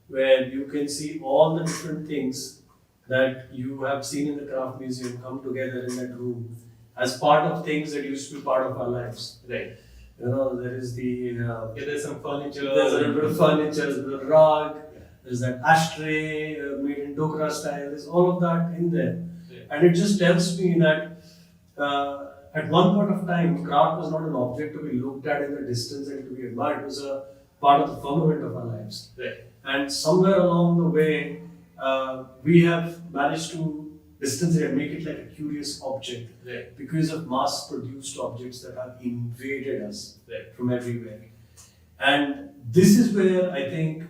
where you can see all the different things that you have seen in the craft museum come together in that room as part of things that used to be part of our lives. Right. There is the There's some furniture. there's a little bit of furniture, there's a rug, there's that ashtray made in Dokra style. There's all of that in there, and it just tells me that. At one point of time, craft was not an object to be looked at in the distance and to be admired. It was a part of the firmament of our lives. Right. And somewhere along the way, we have managed to distance it and make it like a curious object, Right. because of mass-produced objects that have invaded us Right. from everywhere. And this is where I think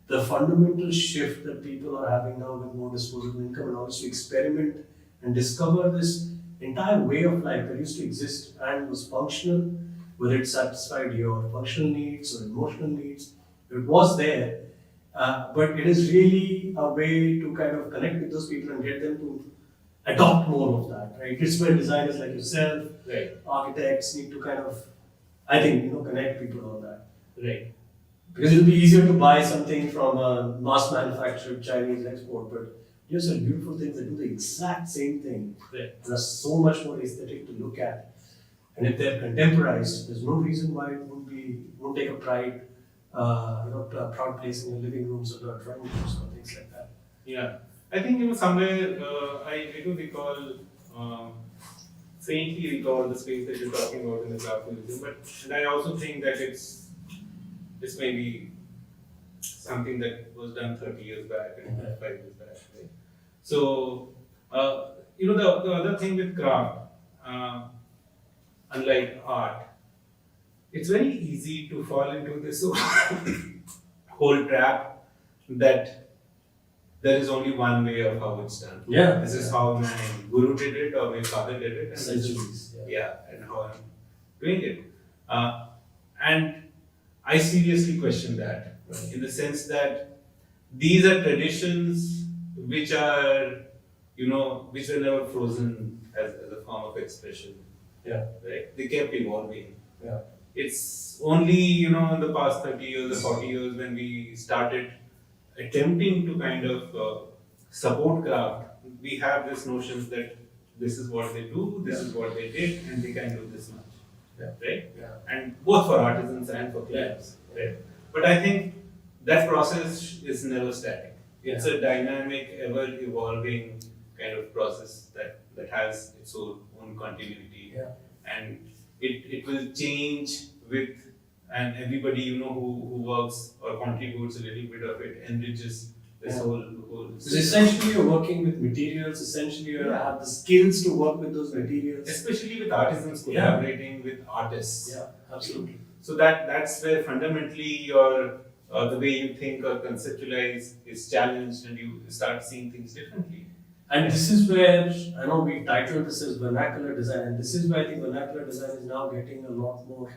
the fundamental shift that people are having now with more disposable income and also experiment and discover this entire way of life that used to exist and was functional, whether it satisfied your functional needs or emotional needs, it was there. But it is really a way to kind of connect with those people and get them to adopt more of that, right? It's where designers like yourself, Right. architects need to kind of, I think, connect people on that. Right. Because it'll be easier to buy something from a mass manufactured Chinese export, but you have some beautiful things that do the exact same thing Right. and are so much more aesthetic to look at. And if they're contemporized, there's no reason why it won't take a pride, a proud place in your living rooms or drawing rooms or things like that. Yeah. I think somewhere I do recall, faintly recall the space that you're talking about in the craft museum, and I also think that it's maybe something that was done 30 years back and 5 years back. Right? So, the other thing with craft, unlike art, it's very easy to fall into this whole trap that there is only one way of how it's done. Yeah. This is how my guru did it or my father did it. And this is, Centuries. yeah, and how I'm doing it. And I seriously question that, in the sense that these are traditions which are, which were never frozen as a form of expression. Yeah. Right? They kept evolving. Yeah. It's only, you know, in the past 30 years or 40 years when we started attempting to kind of support craft, we have this notion that this is what they do, this is what they did, and they can do this much. Yeah. Right? Yeah. And both for artisans and for clients. Right? But I think that process is never static. It's a dynamic, ever evolving kind of process that has its own continuity. Yeah. And it will change with, and everybody, you know, who works or contributes a little bit of it enriches this Yeah. whole So essentially, you're working with materials. Essentially, you have the skills to work with those materials. especially with artisans collaborating with artists. Yeah, absolutely. So that's where fundamentally your the way you think or conceptualize is challenged, and you start seeing things differently. And this is where I know we titled this as vernacular design, and this is where I think vernacular design is now getting a lot more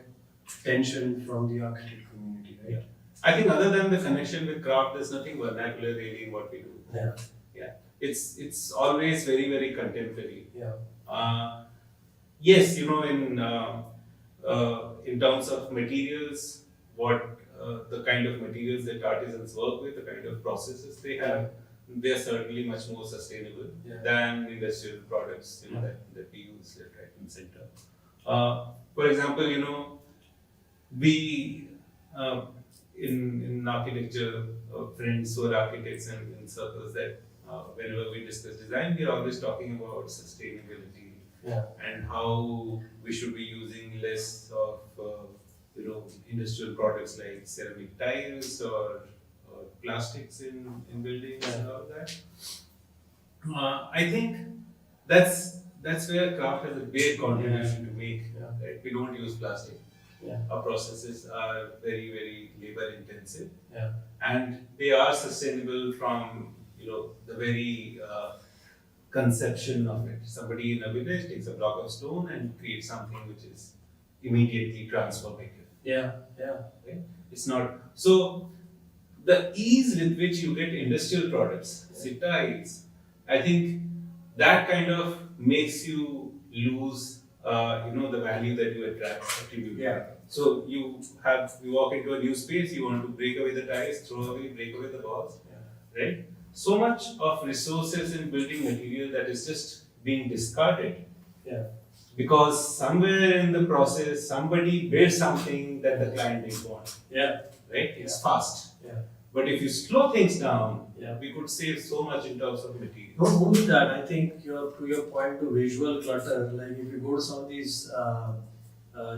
attention from the architect community, right? I think other than the connection with craft, there's nothing vernacular really in what we do. Yeah. It's always very, very contemporary. Yeah. Yes, you know, in terms of materials, what the kind of materials that artisans work with, the kind of processes they have, they are certainly much more sustainable than industrial products, you know, that we use left, right, and center. For example, you know, we in architecture, friends who are architects and in circles that whenever we discuss design, we are always talking about sustainability and how we should be using less of you know, industrial products like ceramic tiles or plastics in buildings and all that. I think that's where craft has a big contribution to make. Right? We don't use plastic. Our processes are very, very labor intensive, and they are sustainable from, you know, the very conception of it. Somebody in a village takes a block of stone and creates something which is immediately transformative. Right? It's not so. The ease with which you get industrial products, tiles, I think that kind of makes you lose, you know, the value that you attribute. So you walk into a new space, you want to break away the tiles, break away the walls, right? So much of resources in building material that is just being discarded. Because somewhere in the process, somebody built something that the client didn't want. Right? It's fast. But if you slow things down, we could save so much in terms of material. Not only that, I think to your point to visual clutter, like if you go to some of these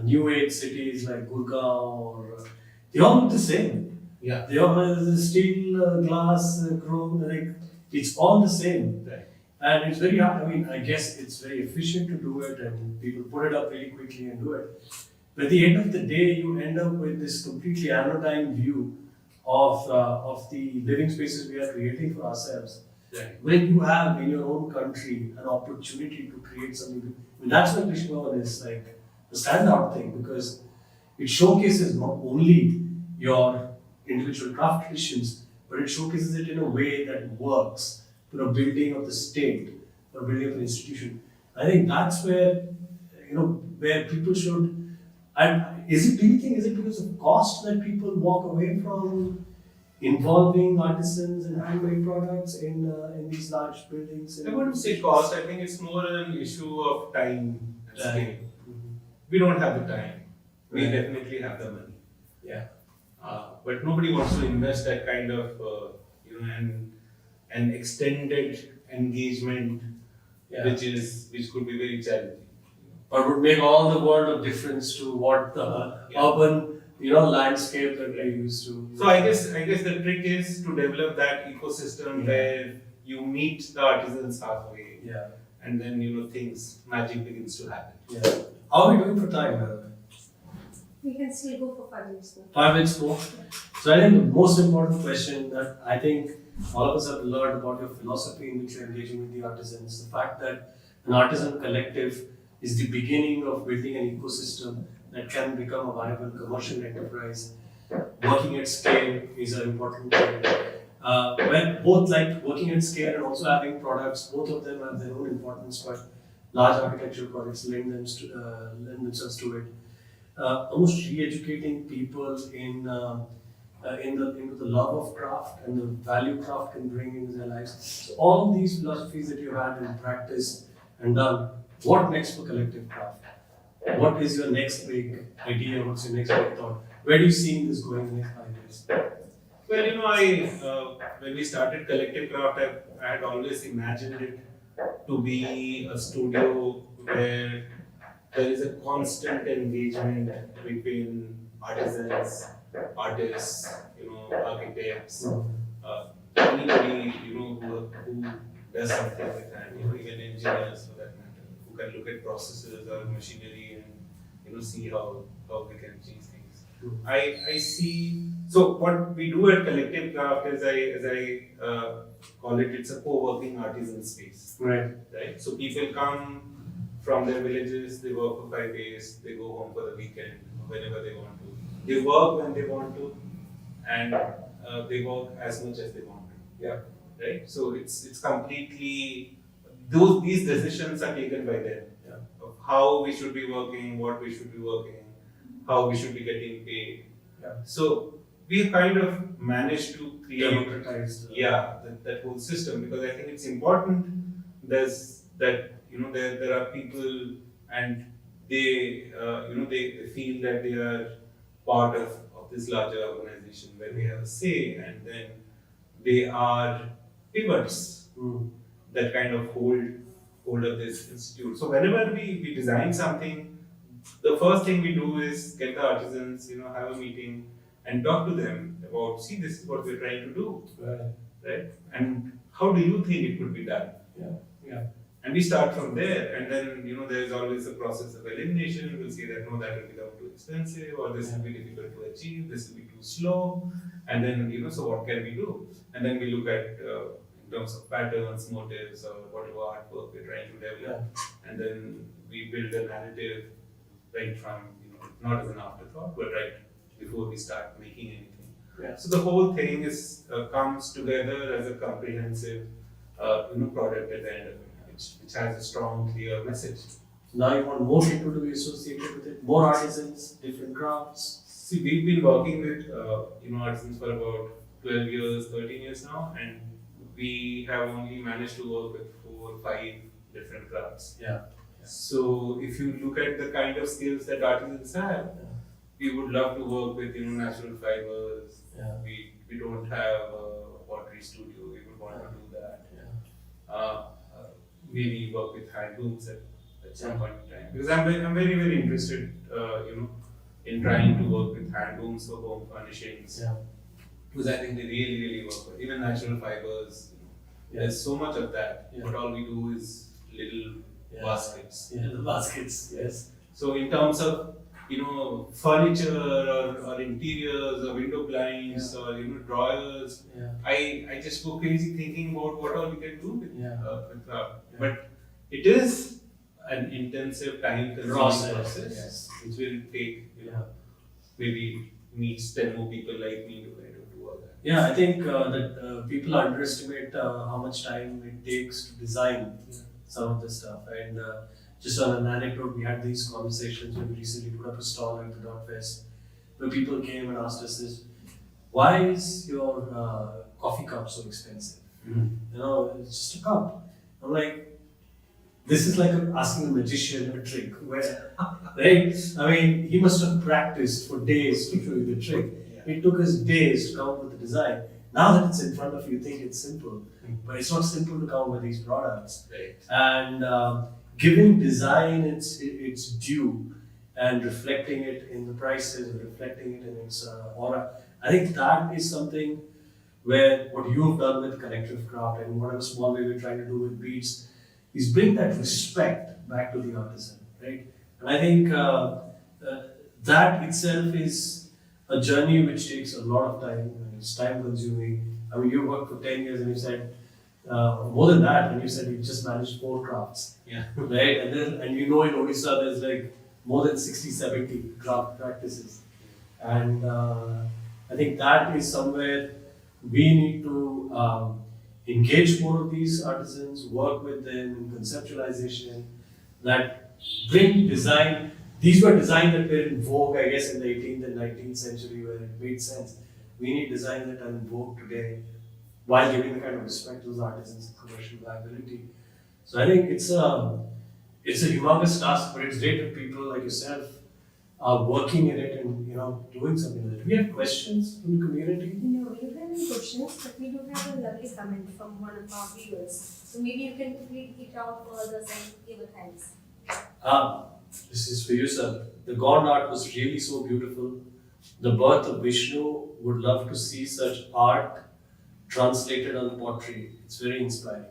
new age cities like Gurgaon, or they all look the same. They all have the steel, glass, chrome, like it's all the same. Right. And it's very hard. I mean, I guess it's very efficient to do it, and people put it up really quickly and do it. But at the end of the day, you end up with this completely anodyne view of the living spaces we are creating for ourselves. When you have in your own country an opportunity to create something, I mean, that's why Krishna Bhavan is like the standout thing, because it showcases not only your individual craft traditions, but it showcases it in a way that works for a building of the state or a building of an institution. I think that's where, you know, where people should. And do you think is it because of cost that people walk away from involving artisans and handmade products in these large buildings? I wouldn't say cost. I think it's more an issue of time and scale. We don't have the time. We definitely have the money. But nobody wants to invest that kind of you know, an extended engagement, which could be very challenging. But would make all the world of difference to what the urban, you know, landscape that we're used to. So I guess the trick is to develop that ecosystem where you meet the artisans halfway, and then, you know, magic begins to happen. How are we doing for time, by the way? We can still go for 5 minutes more. 5 minutes more. So I think the most important question that I think all of us have learned about your philosophy in which you're engaging with the artisans, the fact that an artisan collective is the beginning of building an ecosystem that can become a viable commercial enterprise. Working at scale is an important thing. When both like working at scale and also having products, both of them have their own importance, but large architectural projects lend themselves to it. almost re-educating people into the love of craft and the value craft can bring into their lives. So all these philosophies that you had in practice and done, what next for Collective Craft? What is your next big idea? What's your next big thought? Where do you see this going in the next 5 years? Well, when we started Collective Craft, I had always imagined it to be a studio where there is a constant engagement between artisans, artists, architects, anybody, who does something with hand, even engineers for that matter, who can look at processes or machinery and, see how we can change things. I see. So what we do at Collective Craft is I call it, it's a co-working artisan space. Right. Right. So people come from their villages, they work for 5 days, they go home for the weekend whenever they want to. They work when they want to, and they work as much as they want to. Yeah. Right. So it's completely these decisions are taken by them. Yeah. Of how we should be working, what we should be working, how we should be getting paid. Yeah. So we kind of managed to create Democratized. that whole system, because I think it's important. There's that there are people and they they feel that they are part of this larger organization where they have a say, and then they are pivots Mm. that kind of hold up this institute. So whenever we design something, the first thing we do is get the artisans, have a meeting and talk to them about, see, this is what we're trying to do, Right. right? And how do you think it could be done? Yeah. Yeah. And we start from there, and then there's always a process of elimination. We'll say that no, that will become too expensive, or this will be difficult to achieve, this will be too slow, and then so what can we do? And then we look at in terms of patterns, motives, or whatever artwork we're trying to develop, and then we build a narrative right from not as an afterthought, but right before we start making anything. Yeah. So the whole thing is comes together as a comprehensive product at the end of it, which has a strong, clear message. Now you want more people to be associated with it, more artisans, different crafts. See, we've been working with artisans for about 12 years, 13 years now, and we have only managed to work with 4 or 5 different crafts. Yeah. So if you look at the kind of skills that artisans have, we would love to work with natural fibers. Yeah. We don't have a pottery studio. We would want to do that. Yeah. Maybe work with handlooms at some point in time, because I'm very very interested in trying to work with handlooms for home furnishings, Yeah. because I think they really work well. Even natural fibers, there's so much of that, but all we do is little baskets. Yeah, the baskets, yes. So in terms of furniture or interiors or window blinds or drawers, I just go crazy thinking about what all we can do with craft. But it is an intensive time-consuming process, yes. which will take maybe needs 10 more people like me to kind of do all that. Yeah, I think that people underestimate how much time it takes to design some of this stuff. And just on an anecdote, we had these conversations when we recently put up a stall at the Dot Fest, where people came and asked us this: why is your coffee cup so expensive? It's just a cup. I'm like, this is like asking a magician a trick. Where, right? I mean, he must have practiced for days to show you the trick. It took us days to come up with the design. Now that it's in front of you, you think it's simple, but it's not simple to come up with these products. Right. And giving design its due and reflecting it in the prices, and reflecting it in its aura. I think that is something where what you've done with Collective Craft and whatever small way we're trying to do with Beats is bring that respect back to the artisan, right? And I think that itself is a journey which takes a lot of time, and it's time consuming. I mean, you worked for 10 years and you said, more than that, and you said you just managed 4 crafts. Yeah. Right? And then, in Odisha, there's like more than 60, 70 craft practices. And I think that is somewhere we need to engage more of these artisans, work with them in conceptualization, that bring design these were designs that were in vogue, I guess, in the 18th and 19th century, where it made sense. We need designs that are in vogue today, while giving the kind of respect to those artisans and commercial viability. So I think it's a humongous task, but it's great that people like yourself are working in it and doing something with it. Do we have questions from the community? No, we don't have any questions, but we do have a lovely comment from one of our viewers. So maybe you can read it out for others and give a thanks. This is for you, sir. The God art was really so beautiful. The birth of Vishnu, would love to see such art translated on pottery. It's very inspiring.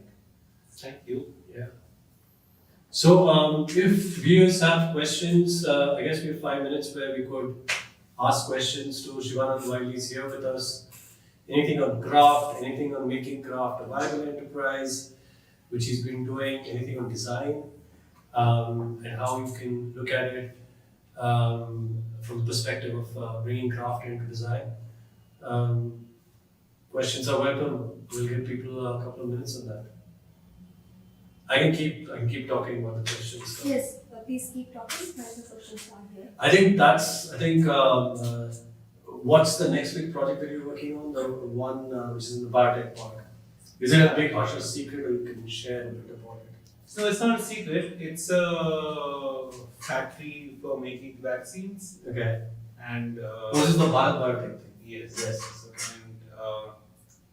Thank you. Yeah. So, if viewers have questions, I guess we have 5 minutes where we could ask questions to Shivanand while he's here with us. Anything on craft, anything on making craft a viable enterprise, which he's been doing, anything on design, and how you can look at it from the perspective of bringing craft into design. Questions are welcome. We'll give people a couple of minutes on that. I can keep talking about the questions. So. Yes, please keep talking. While the questions are here. I think what's the next big project that you're working on? The one which is in the Biotech Park. Is it a big hush secret, or you can share a bit about it? So it's not a secret. It's a factory for making vaccines, Okay. and This is the Bharat Biotech thing. yes, Yes. Okay. and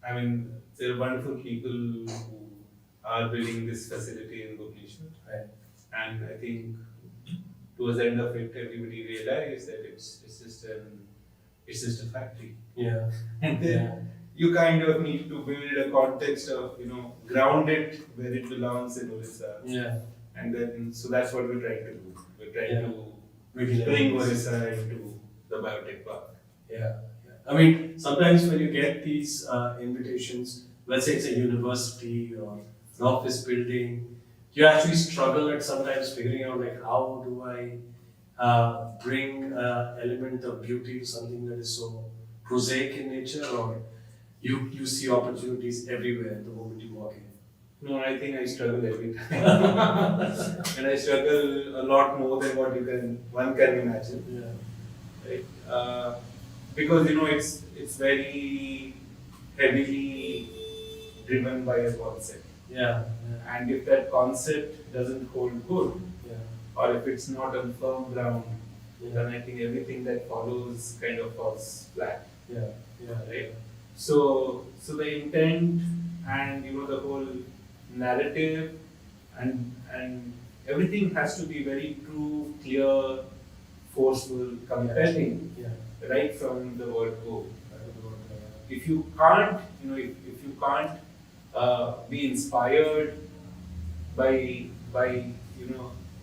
I mean there are wonderful people who are building this facility in Bhubaneswar, Right. and I think towards the end of it, everybody realized that it's just a factory, Yeah. and then you kind of need to build a context of ground it where it belongs in Orissa. Yeah. And then, so that's what we're trying to do. We're trying Yeah. to Making bring it- Orissa into the biotech park. Yeah. I mean, sometimes when you get these invitations, let's say it's a university or an office building, you actually struggle at sometimes figuring out like how do I bring an element of beauty to something that is so prosaic in nature, or you see opportunities everywhere the moment you walk in. No, I think I struggle every time. And I struggle a lot more than what one can imagine. Yeah. Right? Because it's very heavily driven by a concept. Yeah. And if that concept doesn't hold good, Yeah. or if it's not on firm ground, Yeah. then I think everything that follows kind of falls flat. Yeah. Yeah. Right? So the intent and the whole narrative and everything has to be very true, clear, forceful, compelling, Yeah. right from the word go. If you can't, if you can't be inspired by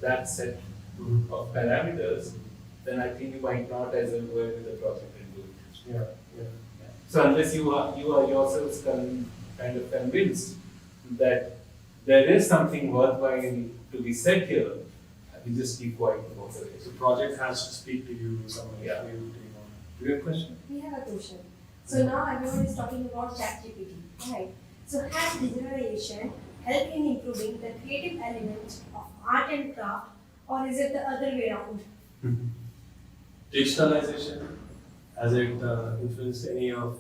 that set Mhm. of parameters, then I think you might not as well go ahead with the project and do it. Yeah. Yeah. So unless you are yourselves kind of convinced that there is something worthwhile to be said here, we just keep quiet about it. So project has to speak to you somewhere. Yeah. Do you have a question? We have a question. So now everyone is talking about ChatGPT, right? So has digitalization helped in improving the creative element of art and craft, or is it the other way around? Digitalization, has it influenced any of?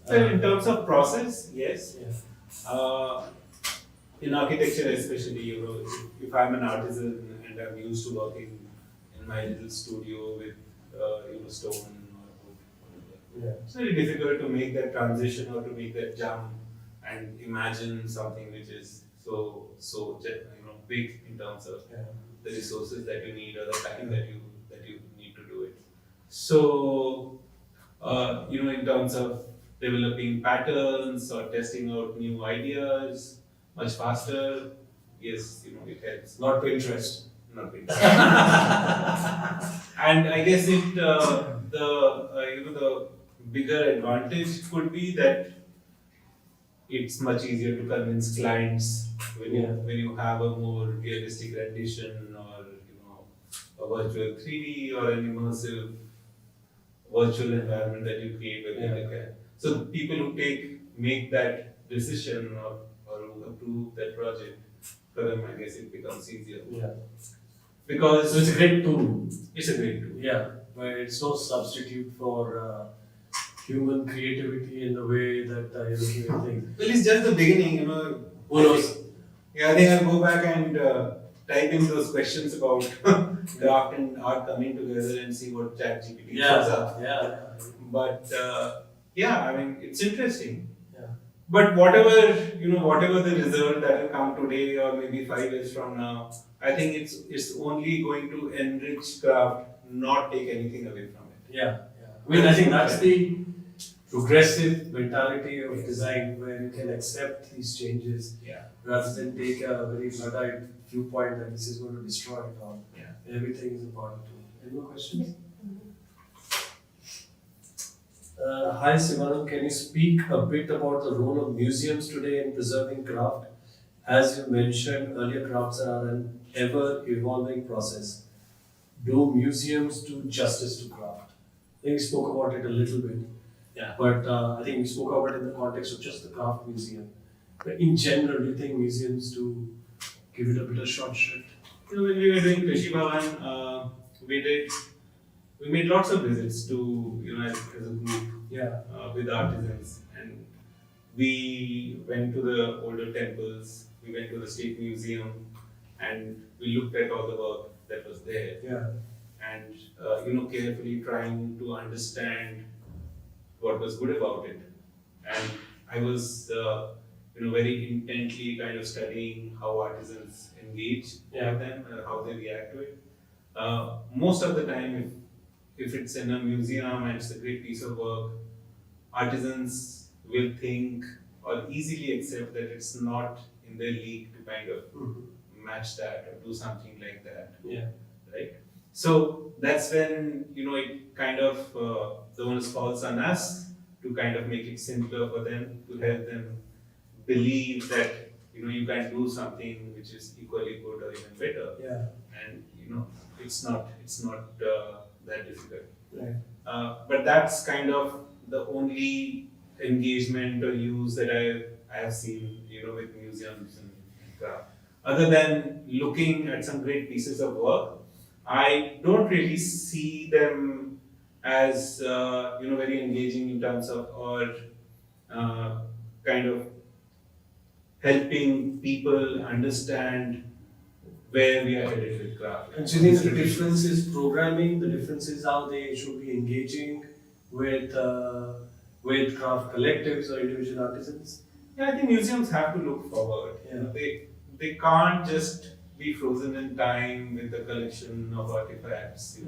So in terms of process, yes. Yeah. In architecture especially, if I'm an artisan and I'm used to working in my little studio with stone or wood, whatever. Yeah. It's very difficult to make that transition or to make that jump and imagine something which is so big in terms of Yeah. the resources that you need or the time that you need to do it. So in terms of developing patterns or testing out new ideas much faster, yes, it helps. Not Pinterest. Not really. And I guess the bigger advantage could be that it's much easier to convince clients when you have a more realistic rendition or a virtual 3D or an immersive virtual environment that you create with AutoCAD. So the people who make that decision or who approve that project, for them I guess it becomes easier. Yeah. because So it's a great tool. it's a great tool. Yeah, but it's no substitute for human creativity in the way that you're looking at things. Well, it's just the beginning, Who knows? Yeah, I think I'll go back and type in those questions about craft and art coming together and see what ChatGPT comes up. Yeah. But yeah, I mean, it's interesting. Yeah. But whatever the result that will come today or maybe 5 years from now, I think it's only going to enrich craft, not take anything away from it. Yeah. I mean, I think that's the progressive mentality of design where you can accept these changes Yeah. rather than take a very Luddite viewpoint that this is going to destroy it all. Yeah. Everything is a part of it. Any more questions? Hi Sivanam, can you speak a bit about the role of museums today in preserving craft? As you mentioned earlier, crafts are an ever evolving process. Do museums do justice to craft? I think we spoke about it a little bit. Yeah. But I think we spoke about it in the context of just the craft museum. But in general, do you think museums do give it a bit of short shrift? When we were doing Krishi Bhavan, we made lots of visits to as a group Yeah. with artisans, and we went to the older temples, we went to the state museum, and we looked at all the work that was there, Yeah. and carefully trying to understand what was good about it. And I was very intently kind of studying how artisans engage Yeah. with them, how they react to it. Most of the time, if it's in a museum and it's a great piece of work, artisans will think or easily accept that it's not in their league to kind of match that or do something like that, Yeah. right? So that's when it kind of the onus falls on us to kind of make it simpler for them, to help them believe that you can do something which is equally good or even better, Yeah. and it's not that difficult. Right. But that's kind of the only engagement or use that I have seen with museums and craft. Other than looking at some great pieces of work, I don't really see them as very engaging in terms of or kind of helping people understand where we are headed with craft. And so you think the difference is programming, the difference is how they should be engaging with craft collectives or individual artisans? Yeah, I think museums have to look forward. Yeah. They can't just be frozen in time with the collection of artifacts,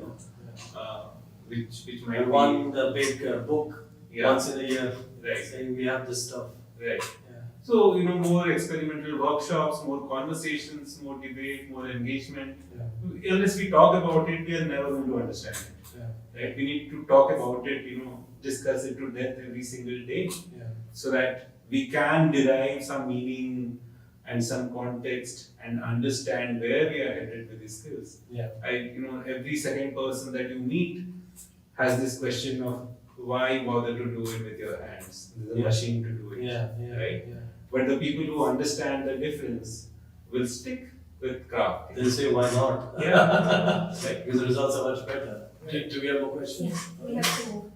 which might And be one big book yeah, once in a year right, saying we have this stuff. right. Yeah. So more experimental workshops, more conversations, more debate, more engagement. Yeah. Unless we talk about it, we are never going to understand it. Yeah. Right? We need to talk about it, discuss it to death every single day, Yeah. so that we can derive some meaning and some context and understand where we are headed with these skills. Yeah. Every second person that you meet has this question of why bother to do it with your hands? There's a Yeah. machine to do it. Yeah. Right? Yeah. But the people who understand the difference will stick with craft. They'll say why not? Yeah. Right. Because the results are much better. Do we have more questions? Yes, we have to move.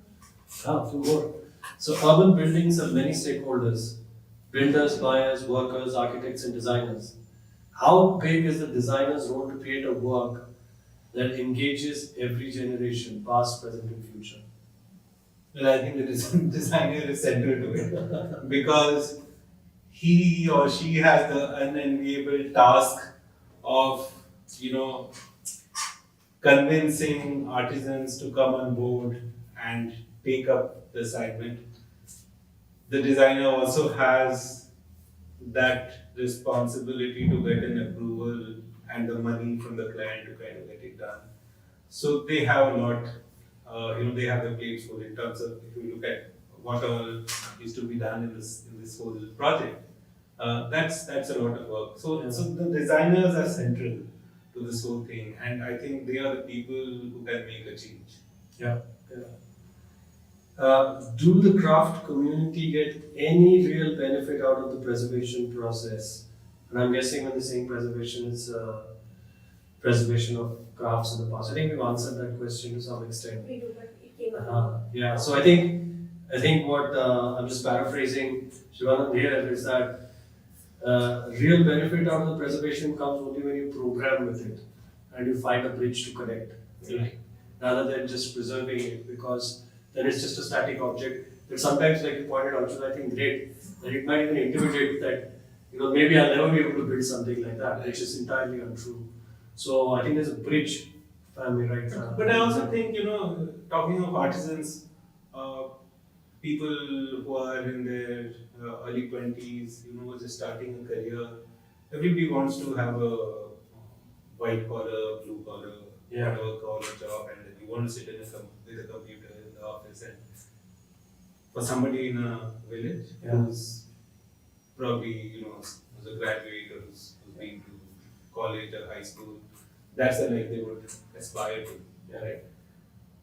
A few more. So urban buildings have many stakeholders: builders, buyers, workers, architects, and designers. How big is the designer's role to create a work that engages every generation, past, present, and future? Well, I think the designer is central to it because he or she has the unenviable task of, convincing artisans to come on board and take up the assignment. The designer also has that responsibility to get an approval and the money from the client to kind of get it done. So they have a lot, they have the plates full in terms of if you look at what all is to be done in this whole project. That's a lot of work. So the designers are central to this whole thing, and I think they are the people who can make a change. Yeah. Do the craft community get any real benefit out of the preservation process? And I'm guessing when they're saying preservation, it's preservation of crafts in the past? I think we've answered that question to some extent. We do, but it came up. Yeah, so I think what I'm just paraphrasing Shivanand here is that real benefit out of the preservation comes only when you program with it and you find a bridge to connect, right? Rather than just preserving it, because then it's just a static object. But sometimes, like you pointed out, I think great that it might even intimidate that, maybe I'll never be able to build something like that, which is entirely untrue. So I think there's a bridge, if I may right. But I also think, talking of artisans, people who are in their early 20s, just starting a career, everybody wants to have a white collar, blue collar, whatever collar job, and then you want to sit with a computer in the office. And for somebody in a village who's probably, who's a graduate or who's been to college or high school, that's the life they would aspire to, right?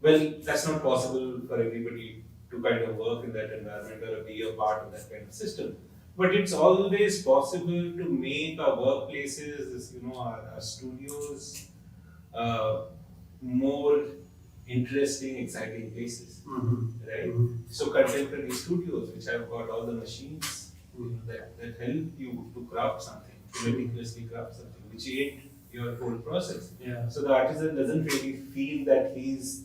Well, that's not possible for everybody to kind of work in that environment or be a part of that kind of system. But it's always possible to make our workplaces, our studios, more interesting, exciting places, right? So contemporary studios, which have got all the machines that help you to craft something, to meticulously craft something, which aid your whole process. Yeah. So the artisan doesn't really feel that he's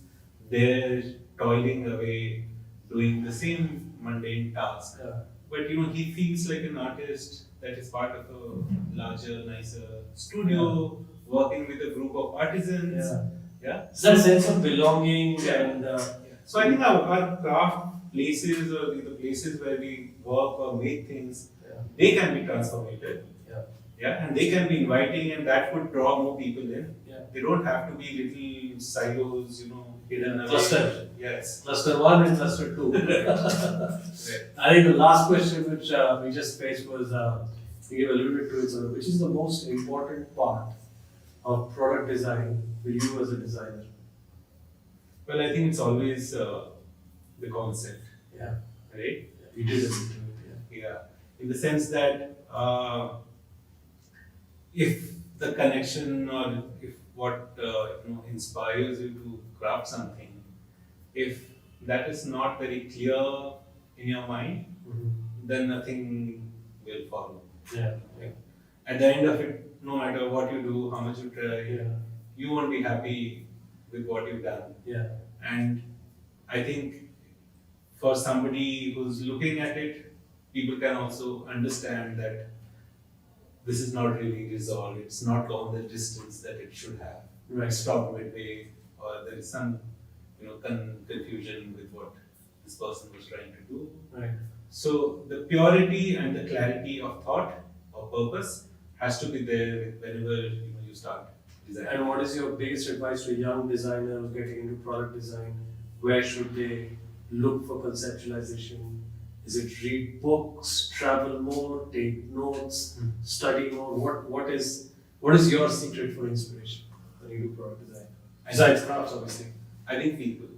there toiling away, doing the same mundane task. Yeah. But he feels like an artist that is part of a larger, nicer studio, working with a group of artisans. Yeah. It's that sense of belonging and. So I think our craft places or the places where we work or make things, they can be transformative. Yeah, and they can be inviting, and that would draw more people in. Yeah. They don't have to be little silos, hidden away. Cluster. Yes. Cluster 1 and cluster 2. Right. I think the last question which we just faced was, we gave a little bit to it, so which is the most important part of product design for you as a designer? Well, I think it's always the concept, Yeah. right? You did it to it, Yeah. In the sense that if the connection or if what inspires you to craft something, if that is not very clear in your mind, then nothing will follow. Yeah. At the end of it, no matter what you do, how much you try, you won't be happy with what you've done. Yeah. And I think for somebody who's looking at it, people can also understand that this is not really resolved. It's not gone the distance that it should have. Right. It's stopped midway, or there is some, confusion with what this person was trying to do. Right. So the purity and the clarity of thought or purpose has to be there whenever you start designing. And what is your biggest advice to a young designer who's getting into product design? Where should they look for conceptualization? Is it read books, travel more, take notes, study more? What is your secret for inspiration when you do product design? Besides crafts, obviously. I think people.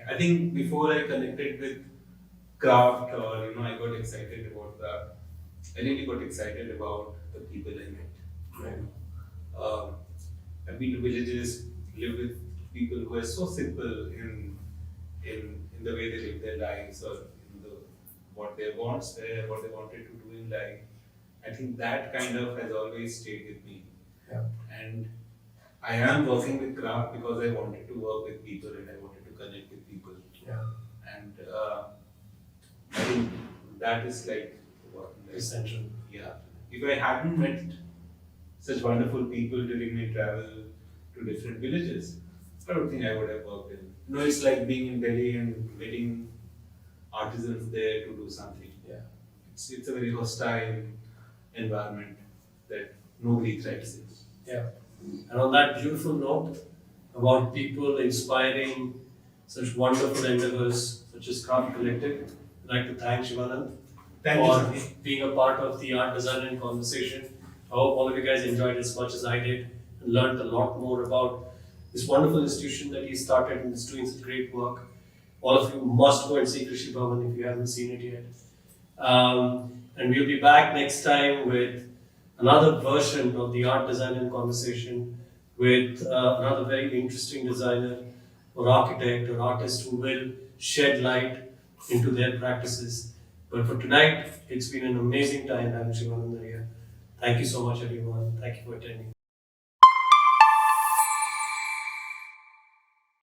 I think before I connected with craft or I got excited about craft, I really got excited about the people I met. Right. I've been to villages, lived with people who are so simple in the way they live their lives or what their wants were, what they wanted to do in life. I think that kind of has always stayed with me. Yeah. And I am working with craft because I wanted to work with people and I wanted to connect with people. Yeah. And I think that is what Essential. Yeah. If I hadn't met such wonderful people during my travel to different villages, I don't think I would have worked in. It's like being in Delhi and meeting artisans there to do something. Yeah. It's a very hostile environment that nobody thrives in. Yeah. And on that beautiful note about people inspiring such wonderful endeavors such as Craft Collective, I'd like to thank Shivanand Thank for you. being a part of the Art Design and Conversation. I hope all of you guys enjoyed it as much as I did and learned a lot more about this wonderful institution that he started and is doing such great work. All of you must go and see Krishi Bhavan if you haven't seen it yet. And we'll be back next time with another version of the Art Design and Conversation. with another very interesting designer or architect or artist who will shed light into their practices. But for tonight, it's been an amazing time having Shivananda here. Thank you so much, everyone. Thank you for attending.